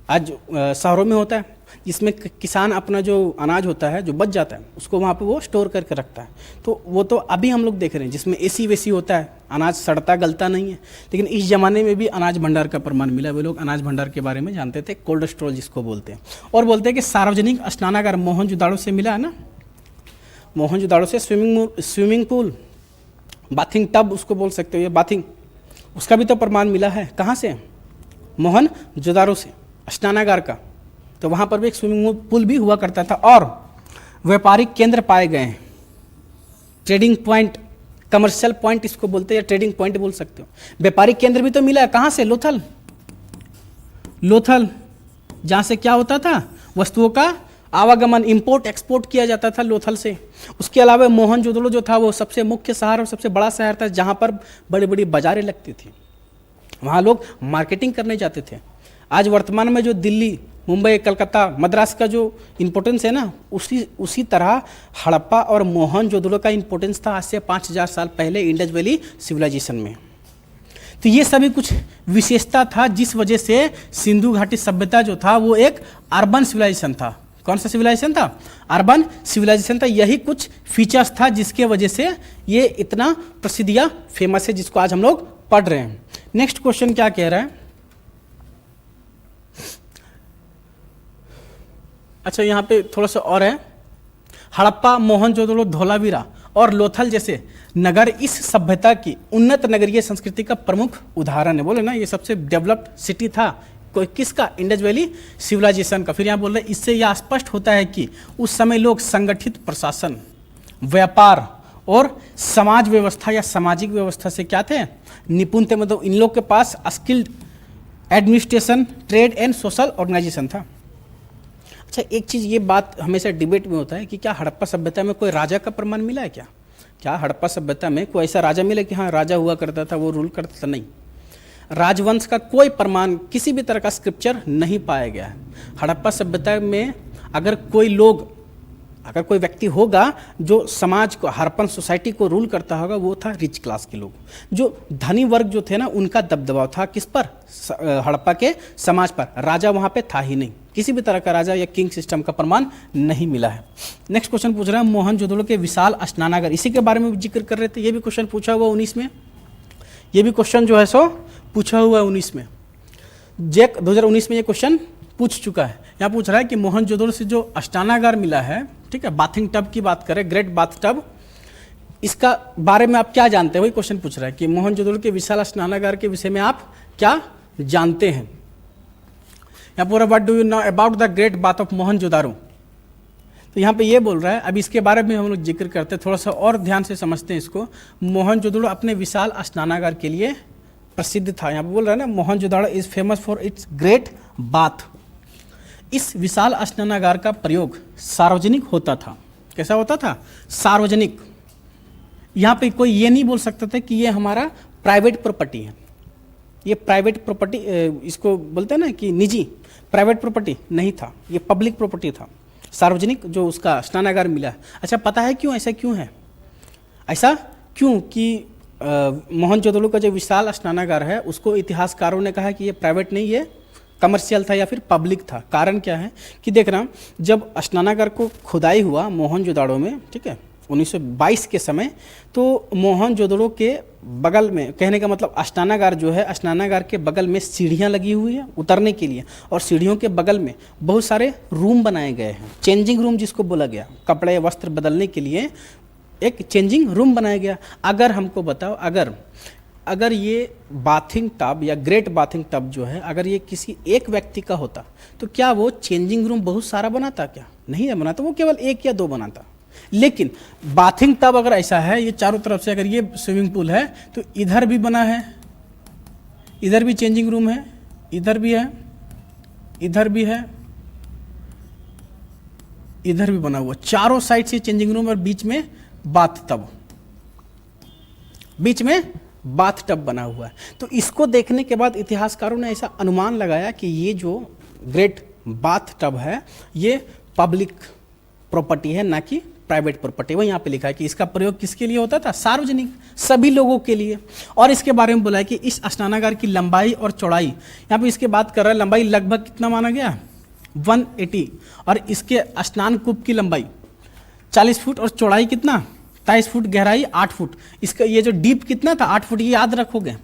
आज शहरों में होता है, जिसमें किसान अपना जो अनाज होता है जो बच जाता है उसको वहाँ पे वो स्टोर करके रखता है। तो वो तो अभी हम लोग देख रहे हैं जिसमें एसी वेसी होता है, अनाज सड़ता गलता नहीं है। लेकिन इस ज़माने में भी अनाज भंडार का प्रमाण मिला, वे लोग अनाज भंडार के बारे में जानते थे, कोल्ड स्टोर जिसको बोलते हैं। और बोलते हैं कि सार्वजनिक स्नानागार मोहनजोदाड़ो से मिला है ना, मोहनजोदाड़ो से स्विमिंग पूल, बाथिंग टब उसको बोल सकते हो, ये बाथिंग, उसका भी तो प्रमाण मिला है। कहाँ से? मोहनजोदाड़ो से, स्नानागार का। तो वहाँ पर भी एक स्विमिंग पूल भी हुआ करता था। और व्यापारिक केंद्र पाए गए हैं, ट्रेडिंग पॉइंट, कमर्शियल पॉइंट इसको बोलते हैं, या ट्रेडिंग पॉइंट बोल सकते हो। व्यापारिक केंद्र भी तो मिला है। कहाँ से? लोथल, जहाँ से क्या होता था, वस्तुओं का आवागमन, इंपोर्ट एक्सपोर्ट किया जाता था लोथल से। उसके अलावा मोहनजोदड़ो जो था वो सबसे मुख्य शहर और सबसे बड़ा शहर था, जहाँ पर बड़ी बड़ी बाजारें लगती थी, वहाँ लोग मार्केटिंग करने जाते थे। आज वर्तमान में जो दिल्ली, मुंबई, कलकत्ता, मद्रास का जो इम्पोर्टेंस है ना, उसी तरह हड़प्पा और मोहनजोदड़ो का इम्पोर्टेंस था आज से 5000 साल पहले इंडस वैली सिविलाइजेशन में। तो ये सभी कुछ विशेषता था जिस वजह से सिंधु घाटी सभ्यता जो था वो एक अर्बन सिविलाइजेशन था। कौन सा सिविलाइजेशन था? अर्बन सिविलाइजेशन था। यही कुछ फीचर्स था जिसके वजह से ये इतना प्रसिद्ध या फेमस है, जिसको आज हम लोग पढ़ रहे हैं। नेक्स्ट क्वेश्चन क्या कह रहा है? अच्छा, यहाँ पे थोड़ा सा और है। हड़प्पा, मोहनजोदड़ो, धोलावीरा और लोथल जैसे नगर इस सभ्यता की उन्नत नगरीय संस्कृति का प्रमुख उदाहरण है। बोले ना, ये सबसे डेवलप्ड सिटी था कोई किसका? इंडस वैली सिविलाइजेशन का। फिर यहाँ बोल रहे, इससे यह स्पष्ट होता है कि उस समय लोग संगठित प्रशासन, व्यापार और समाज व्यवस्था या सामाजिक व्यवस्था से क्या थे? निपुण थे। मतलब इन लोग के पास skilled administration, trade and social organisation था। अच्छा, एक चीज़ ये बात हमेशा डिबेट में होता है कि क्या हड़प्पा सभ्यता में कोई राजा का प्रमाण मिला है? क्या हड़प्पा सभ्यता में कोई ऐसा राजा मिला कि हाँ राजा हुआ करता था, वो रूल करता था? नहीं, राजवंश का कोई प्रमाण, किसी भी तरह का स्क्रिप्चर नहीं पाया गया है। हड़प्पा सभ्यता में अगर कोई व्यक्ति होगा जो समाज को, हड़प्पन सोसाइटी को रूल करता होगा, वो था रिच क्लास के लोग। जो धनी वर्ग जो थे ना, उनका दबदबा था किस पर? हड़प्पा के समाज पर। राजा वहाँ पे था ही नहीं, किसी भी तरह का राजा या किंग सिस्टम का प्रमाण नहीं मिला है। नेक्स्ट क्वेश्चन पूछ रहा है मोहनजोदड़ो के विशाल स्नानागार, इसी के बारे में जिक्र कर रहे थे। ये भी क्वेश्चन पूछा हुआ 19 में, ये भी क्वेश्चन जो है सो पूछा हुआ है 19 में। 2019 में ये क्वेश्चन पूछ चुका है। यहाँ पूछ रहा है कि मोहनजोदड़ो से जो अष्टानागार मिला है, ठीक है, बाथिंग टब की बात करें, ग्रेट बाथ टब, इसका बारे में आप क्या जानते हैं, वही क्वेश्चन पूछ रहा है कि मोहनजोदड़ो के विशाल स्नानागार के विषय में आप क्या जानते हैं। यहाँ पूरा what do you know about the great bath of Mohenjodaro, तो यहाँ पे ये बोल रहा है। अब इसके बारे में हम लोग जिक्र करते हैं, थोड़ा सा और ध्यान से समझते हैं इसको। मोहनजोदड़ो अपने विशाल स्नानागार के लिए प्रसिद्ध था। यहाँ पे बोल रहा है ना, Mohenjodaro is famous for its great bath. इस विशाल स्नानागार का प्रयोग सार्वजनिक होता था। कैसा होता था? सार्वजनिक। यहाँ पे कोई ये नहीं बोल सकता था कि ये हमारा प्राइवेट प्रॉपर्टी है, ये प्राइवेट प्रॉपर्टी, इसको बोलते हैं ना कि निजी, प्राइवेट प्रॉपर्टी नहीं था, ये पब्लिक प्रॉपर्टी था, सार्वजनिक जो उसका स्नानागार मिला है। अच्छा, पता है क्यों? ऐसा क्यों है? ऐसा क्यों कि मोहनजोदड़ो का जो विशाल स्नानागार है उसको इतिहासकारों ने कहा कि ये प्राइवेट नहीं, ये कमर्शियल था या फिर पब्लिक था। कारण क्या है कि देख रहा, जब स्नानागार को खुदाई हुआ मोहनजोदड़ो में, ठीक है, 1922 के समय, तो मोहनजोदड़ो के बगल में, कहने का मतलब स्नानागार जो है, स्नानागार के बगल में सीढ़ियाँ लगी हुई है उतरने के लिए, और सीढ़ियों के बगल में बहुत सारे रूम बनाए गए हैं, चेंजिंग रूम जिसको बोला गया, कपड़े वस्त्र बदलने के लिए एक चेंजिंग रूम बनाया गया। अगर हमको बताओ, अगर ये बाथिंग टब या ग्रेट बाथिंग टब जो है, अगर ये किसी एक व्यक्ति का होता तो क्या वो चेंजिंग रूम बहुत सारा बनाता? क्या नहीं बनाता, वो केवल 1 या 2 बनाता। लेकिन बाथिंग टब अगर ऐसा है, ये चारों तरफ से, अगर ये स्विमिंग पूल है तो इधर भी बना है, इधर भी चेंजिंग रूम है, इधर भी है, इधर भी है, इधर भी बना हुआ, चारों साइड से चेंजिंग रूम और बीच में बाथ टब, बीच में बाथ टब बना हुआ है। तो इसको देखने के बाद इतिहासकारों ने ऐसा अनुमान लगाया कि ये जो ग्रेट बाथ टब है ये पब्लिक प्रॉपर्टी है, ना कि प्राइवेट प्रॉपर्टी। वही यहाँ पे लिखा है कि इसका प्रयोग किसके लिए होता था? सार्वजनिक, सभी लोगों के लिए। और इसके बारे में बोला है कि इस स्नानागार की लंबाई और चौड़ाई, यहाँ पे इसके बात कर रहा है, लंबाई लगभग कितना माना गया? 180, और इसके स्नान कूप की लंबाई 40 फुट और चौड़ाई कितना? 23 फुट, गहराई 8 फुट। इसका ये जो डीप कितना था? 8 फुट। ये याद रखोगे,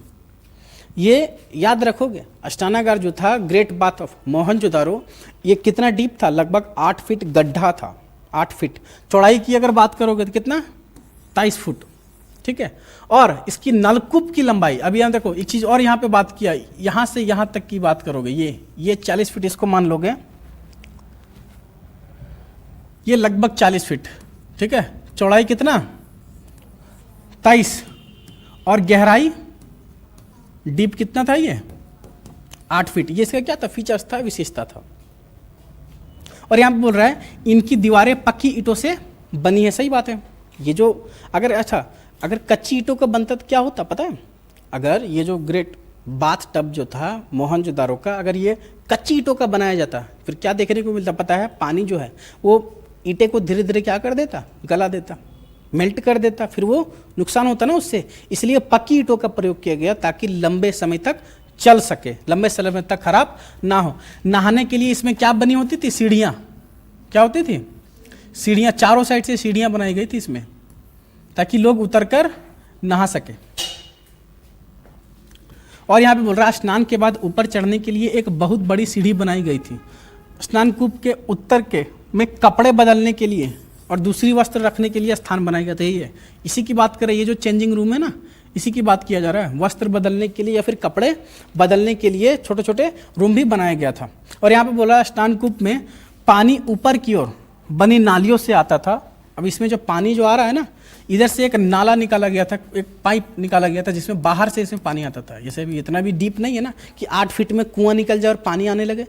ये याद रखोगे। स्नानागार जो था ग्रेट बाथ ऑफ मोहनजोदड़ो, ये कितना डीप था? लगभग 8 फीट गड्ढा था, 8 फीट। चौड़ाई की अगर बात करोगे तो कितना? 23 फुट, ठीक है। और इसकी नलकूप की लंबाई, अभी यहाँ देखो एक चीज़ और यहाँ पे बात किया, यहाँ से यहाँ तक की बात करोगे, ये 40 फीट इसको मान लोगे, ये लगभग 40 फीट, ठीक है। चौड़ाई कितना? 23, और गहराई, डीप कितना था? ये 8 फीट। ये इसका क्या था? फीचर्स था, विशेषता था। और यहाँ पे बोल रहा है इनकी दीवारें पक्की ईंटों से बनी है। सही बात है। ये जो अगर कच्ची ईंटों का बनता तो क्या होता पता है? अगर ये जो ग्रेट बाथ टब जो था मोहनजोदड़ो का, अगर ये कच्ची ईंटों का बनाया जाता फिर क्या देखने को मिलता पता है? पानी जो है वो ईंटे को धीरे धीरे क्या कर देता? गला देता, मेल्ट कर देता, फिर वो नुकसान होता ना उससे। इसलिए पक्की ईंटों का प्रयोग किया गया ताकि लंबे समय तक चल सके, लंबे समय तक खराब ना हो। नहाने के लिए इसमें क्या बनी होती थी? सीढ़ियाँ। क्या होती थी? सीढ़ियाँ। चारों साइड से सीढ़ियाँ बनाई गई थी इसमें, ताकि लोग उतरकर नहा सके। और यहाँ पे बोल रहा है स्नान के बाद ऊपर चढ़ने के लिए एक बहुत बड़ी सीढ़ी बनाई गई थी। स्नान कूप के उत्तर के में कपड़े बदलने के लिए और दूसरी वस्त्र रखने के लिए स्थान बनाया गया था। यही है, इसी की बात करें। ये जो चेंजिंग रूम है ना, इसी की बात किया जा रहा है। वस्त्र बदलने के लिए या फिर कपड़े बदलने के लिए छोटे छोटे रूम भी बनाया गया था। और यहाँ पे बोला स्नान कूप में पानी ऊपर की ओर बनी नालियों से आता था। अब इसमें जो पानी जो आ रहा है ना, इधर से एक नाला निकाला गया था, एक पाइप निकाला गया था जिसमें बाहर से इसमें पानी आता था। जैसे भी इतना भी डीप नहीं है ना कि 8 फीट में कुआं निकल जाए और पानी आने लगे।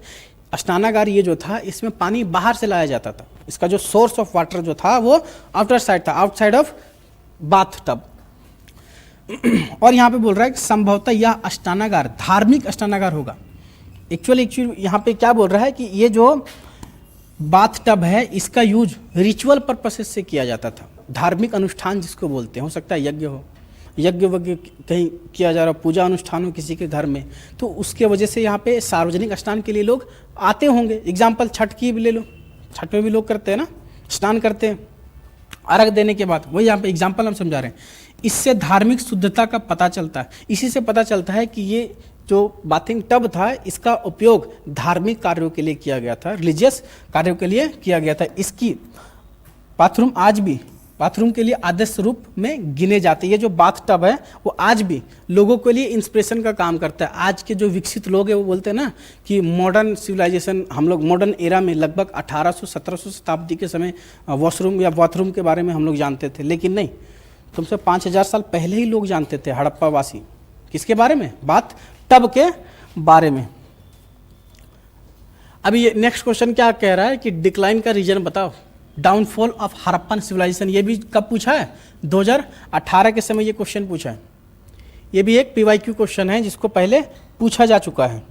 स्नानागार ये जो था इसमें पानी बाहर से लाया जाता था। इसका जो सोर्स ऑफ वाटर जो था वो आउटर साइड था, आउटसाइड ऑफ बाथ टब। और यहाँ पे बोल रहा है कि संभवतः यह स्नानागार धार्मिक स्नानागार होगा। एक्चुअली यहाँ पे क्या बोल रहा है कि ये जो बाथ टब है इसका यूज रिचुअल पर्पसेस से किया जाता था। धार्मिक अनुष्ठान जिसको बोलते हैं, हो सकता है यज्ञ हो, यज्ञ वज्ञ कहीं किया जा रहा, पूजा अनुष्ठान हो किसी के घर में, तो उसके वजह से यहाँ पे सार्वजनिक स्नान के लिए लोग आते होंगे। एग्जाम्पल छठ की भी ले लो, छठ में भी लोग करते हैं ना, स्नान करते हैं अर्घ देने के बाद। वही यहाँ पे एग्जाम्पल हम समझा रहे हैं। इससे धार्मिक शुद्धता का पता चलता है। इसी से पता चलता है कि ये जो बाथिंग टब था इसका उपयोग धार्मिक कार्यों के लिए किया गया था, रिलीजियस कार्यों के लिए किया गया था। इसकी बाथरूम आज भी बाथरूम के लिए आदर्श रूप में गिने जाते हैं। ये जो बाथ टब है वो आज भी लोगों के लिए इंस्पिरेशन का काम करता है। आज के जो विकसित लोग हैं वो बोलते हैं ना कि मॉडर्न सिविलाइजेशन, हम लोग मॉडर्न एरा में लगभग 1800-1700 शताब्दी के समय वॉशरूम या बाथरूम के बारे में हम लोग जानते थे, लेकिन नहीं, तुमसे 5000 साल पहले ही लोग जानते थे हड़प्पा वासी। किसके बारे में? बाथ टब के बारे में। अभी ये नेक्स्ट क्वेश्चन क्या कह रहा है कि डिक्लाइन का रीजन बताओ, डाउनफॉल ऑफ हड़प्पन सिविलाइजेशन। ये भी कब पूछा है? 2018 के समय ये क्वेश्चन पूछा है। ये भी एक PYQ क्वेश्चन है जिसको पहले पूछा जा चुका है।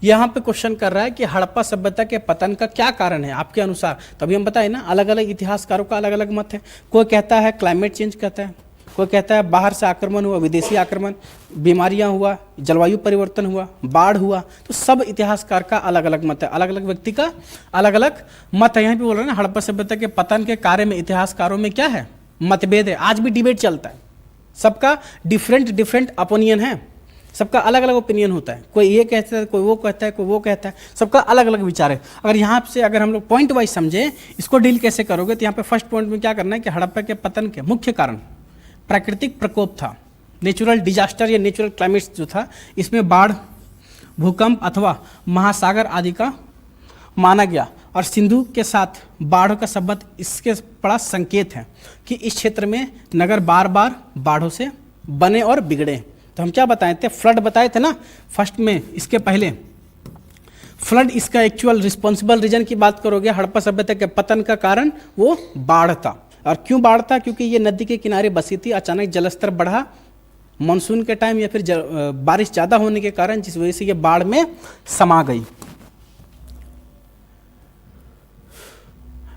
यहाँ पे क्वेश्चन कर रहा है कि हड़प्पा सभ्यता के पतन का क्या कारण है आपके अनुसार। तभी हम बताए ना, अलग अलग इतिहासकारों का अलग अलग मत है। कोई कहता है क्लाइमेट चेंज कहता है, कोई कहता है बाहर से आक्रमण हुआ, विदेशी आक्रमण, बीमारियां हुआ, जलवायु परिवर्तन हुआ, बाढ़ हुआ। तो सब इतिहासकार का अलग अलग मत है, अलग अलग व्यक्ति का अलग अलग मत है। यहाँ भी बोल रहे हैं ना, हड़प्पा सभ्यता के पतन के कार्य में इतिहासकारों में क्या है? मतभेद है। आज भी डिबेट चलता है, सबका डिफरेंट ओपिनियन है, सबका अलग अलग ओपिनियन होता है। कोई ये कहता है, कोई वो कहता है, कोई वो कहता है, सबका अलग अलग विचार है। अगर यहाँ से अगर हम लोग पॉइंट वाइज समझे इसको डील कैसे करोगे, तो यहाँ पे फर्स्ट पॉइंट में क्या करना है कि हड़प्पा के पतन के मुख्य कारण प्राकृतिक प्रकोप था, नेचुरल डिजास्टर या नेचुरल क्लाइमेट जो था, इसमें बाढ़, भूकंप अथवा महासागर आदि का माना गया। और सिंधु के साथ बाढ़ों का संबंध इसके बड़ा संकेत है कि इस क्षेत्र में नगर बार बार बाढ़ों से बने और बिगड़े। तो हम क्या बताए थे? फ्लड बताए थे ना फर्स्ट में, इसके पहले फ्लड इसका एक्चुअल रिस्पॉन्सिबल रीजन की बात करोगे, हड़प्पा सभ्यता के पतन का कारण वो बाढ़ था। और क्यों बाढ़ था? क्योंकि ये नदी के किनारे बसी थी, अचानक जलस्तर बढ़ा मानसून के टाइम या फिर बारिश ज़्यादा होने के कारण, जिस वजह से ये बाढ़ में समा गई।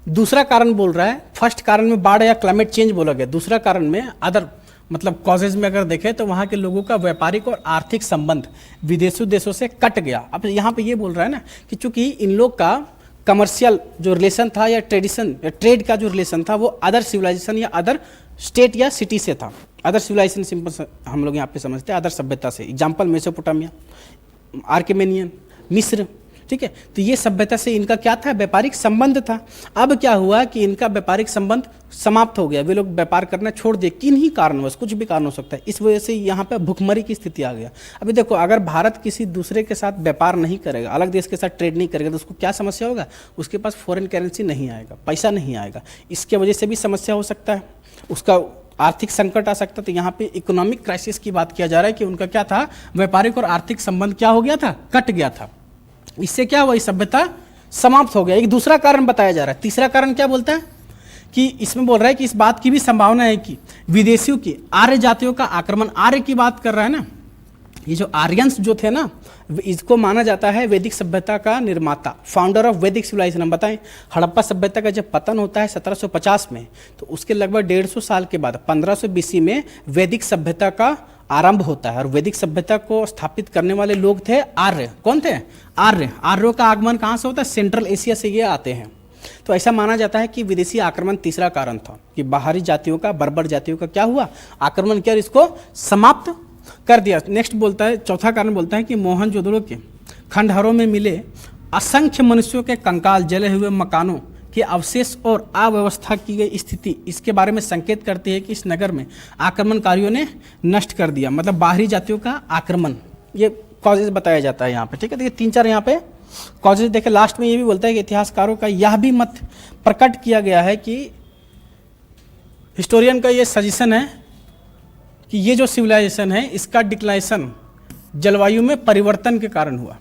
दूसरा कारण बोल रहा है, फर्स्ट कारण में बाढ़ या क्लाइमेट चेंज बोला गया, दूसरा कारण में अदर मतलब कॉजेज में अगर देखें तो वहाँ के लोगों का व्यापारिक और आर्थिक संबंध विदेशी देशों से कट गया। अब यहाँ पे ये बोल रहा है ना कि चूंकि इन लोग का कमर्शियल जो रिलेशन था या ट्रेडिशन या ट्रेड का जो रिलेशन था वो अदर सिविलाइजेशन या अदर स्टेट या सिटी से था। अदर सिविलाइजेशन सिंपल हम लोग यहाँ पे समझते हैं अदर सभ्यता से। एग्जाम्पल मेसोपोटामिया, आर्केमेनियन, मिस्र, ठीक है। तो ये सभ्यता से इनका क्या था? व्यापारिक संबंध था। अब क्या हुआ कि इनका व्यापारिक संबंध समाप्त हो गया, वे लोग व्यापार करना छोड़ दिए, किन्हीं कारणवश, कुछ भी कारण हो सकता है। इस वजह से यहाँ पे भुखमरी की स्थिति आ गया। अभी देखो, अगर भारत किसी दूसरे के साथ व्यापार नहीं करेगा, अलग देश के साथ ट्रेड नहीं करेगा, तो उसको क्या समस्या होगा? उसके पास फॉरेन करेंसी नहीं आएगा, पैसा नहीं आएगा, इसके वजह से भी समस्या हो सकता है, उसका आर्थिक संकट आ सकता है। तो यहाँ पे इकोनॉमिक क्राइसिस की बात किया जा रहा है कि उनका क्या था? व्यापारिक और आर्थिक संबंध क्या हो गया था? कट गया था। इससे क्या हुआ? सभ्यता समाप्त हो गया। एक दूसरा कारण बताया जा रहा है। तीसरा कारण क्या बोलता है कि इसमें बोल रहा है कि इस बात की भी संभावना है कि विदेशियों की आर्य जातियों का आक्रमण, आर्य की बात कर रहा है ना, ये जो आर्यंस जो थे ना, इसको माना जाता है वैदिक सभ्यता का निर्माता, फाउंडर ऑफ वैदिक सिविलाइजेशन। हम बताएं, हड़प्पा सभ्यता का जब पतन होता है 1750 में, तो उसके लगभग 150 साल के बाद 1500 BC में वैदिक सभ्यता का आरंभ होता है। और वैदिक सभ्यता को स्थापित करने वाले लोग थे आर्य। कौन थे? आर्य। आर्यों का आगमन कहाँ से होता है? सेंट्रल एशिया से ये आते हैं। तो ऐसा माना जाता है कि विदेशी आक्रमण तीसरा कारण था कि बाहरी जातियों का, बर्बर जातियों का क्या हुआ? आक्रमण किया, इसको समाप्त कर दिया। नेक्स्ट बोलता है, चौथा कारण बोलता है कि मोहनजोदड़ो के खंडहरों में मिले असंख्य मनुष्यों के कंकाल, जले हुए मकानों के अवशेष और अव्यवस्था की गई स्थिति इसके बारे में संकेत करती है कि इस नगर में आक्रमणकारियों ने नष्ट कर दिया, मतलब बाहरी जातियों का आक्रमण। ये कॉजेज बताया जाता है यहाँ पे, ठीक है। देखिए 3-4 यहाँ पे कॉजेज देखे। लास्ट में ये भी बोलता है कि इतिहासकारों का यह भी मत प्रकट किया गया है कि हिस्टोरियन का ये सजेशन है कि ये जो सिविलाइजेशन है इसका डिक्लाइशन जलवायु में परिवर्तन के कारण हुआ,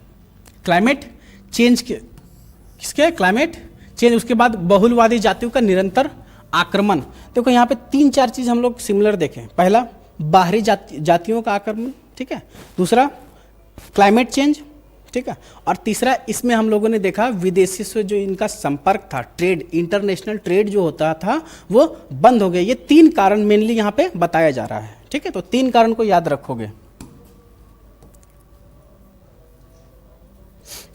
क्लाइमेट चेंज के, किसके? Climate change. उसके बाद बहुलवादी जातियों का निरंतर आक्रमण। देखो यहाँ पे 3-4 चीज हम लोग सिमिलर देखें। पहला, बाहरी जातियों का आक्रमण, ठीक है। दूसरा, क्लाइमेट चेंज, ठीक है। और तीसरा, इसमें हम लोगों ने देखा विदेशी से जो इनका संपर्क था, ट्रेड, इंटरनेशनल ट्रेड जो होता था वो बंद हो गया। ये 3 कारण मेनली यहाँ पे बताया जा रहा है, ठीक है। तो 3 कारण को याद रखोगे,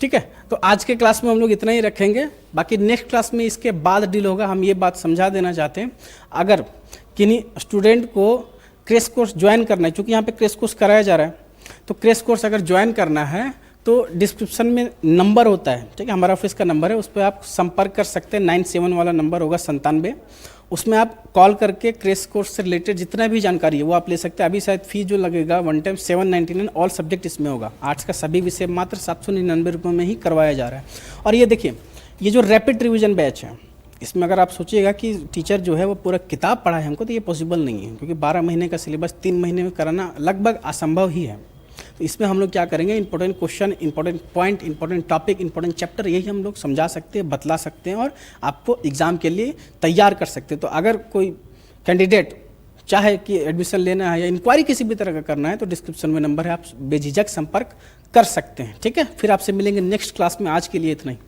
ठीक है। तो आज के क्लास में हम लोग इतना ही रखेंगे, बाकी नेक्स्ट क्लास में इसके बाद डील होगा। हम ये बात समझा देना चाहते हैं, अगर किन्हीं स्टूडेंट को क्रैश कोर्स ज्वाइन करना है, चूंकि यहाँ पे क्रैश कोर्स कराया जा रहा है, तो क्रेश कोर्स अगर ज्वाइन करना है तो डिस्क्रिप्शन में नंबर होता है, ठीक है, हमारा ऑफिस का नंबर है, उस पर आप संपर्क कर सकते हैं। 97 वाला नंबर होगा 97, उसमें आप कॉल करके क्रेश कोर्स से रिलेटेड जितना भी जानकारी है वो आप ले सकते हैं। अभी शायद फीस जो लगेगा वन टाइम 799, ऑल सब्जेक्ट इसमें होगा। आर्ट्स का सभी विषय मात्र 799 रुपये में ही करवाया जा रहा है। और ये देखिए, ये जो रैपिड रिवीजन बैच है, इसमें अगर आप सोचिएगा कि टीचर जो है वो पूरा किताब पढ़ा है हमको, तो ये पॉसिबल नहीं है, क्योंकि 12 महीने का सिलेबस 3 महीने में कराना लगभग असंभव ही है। तो इसमें हम लोग क्या करेंगे, important question, important point, important topic, important chapter, यही हम लोग समझा सकते हैं, बतला सकते हैं और आपको एग्ज़ाम के लिए तैयार कर सकते हैं। तो अगर कोई कैंडिडेट चाहे कि एडमिशन लेना है या इंक्वायरी किसी भी तरह का करना है, तो डिस्क्रिप्शन में नंबर है, आप बेझिझक संपर्क कर सकते हैं। ठीक है, फिर आपसे मिलेंगे नेक्स्ट क्लास में। आज के लिए इतना ही।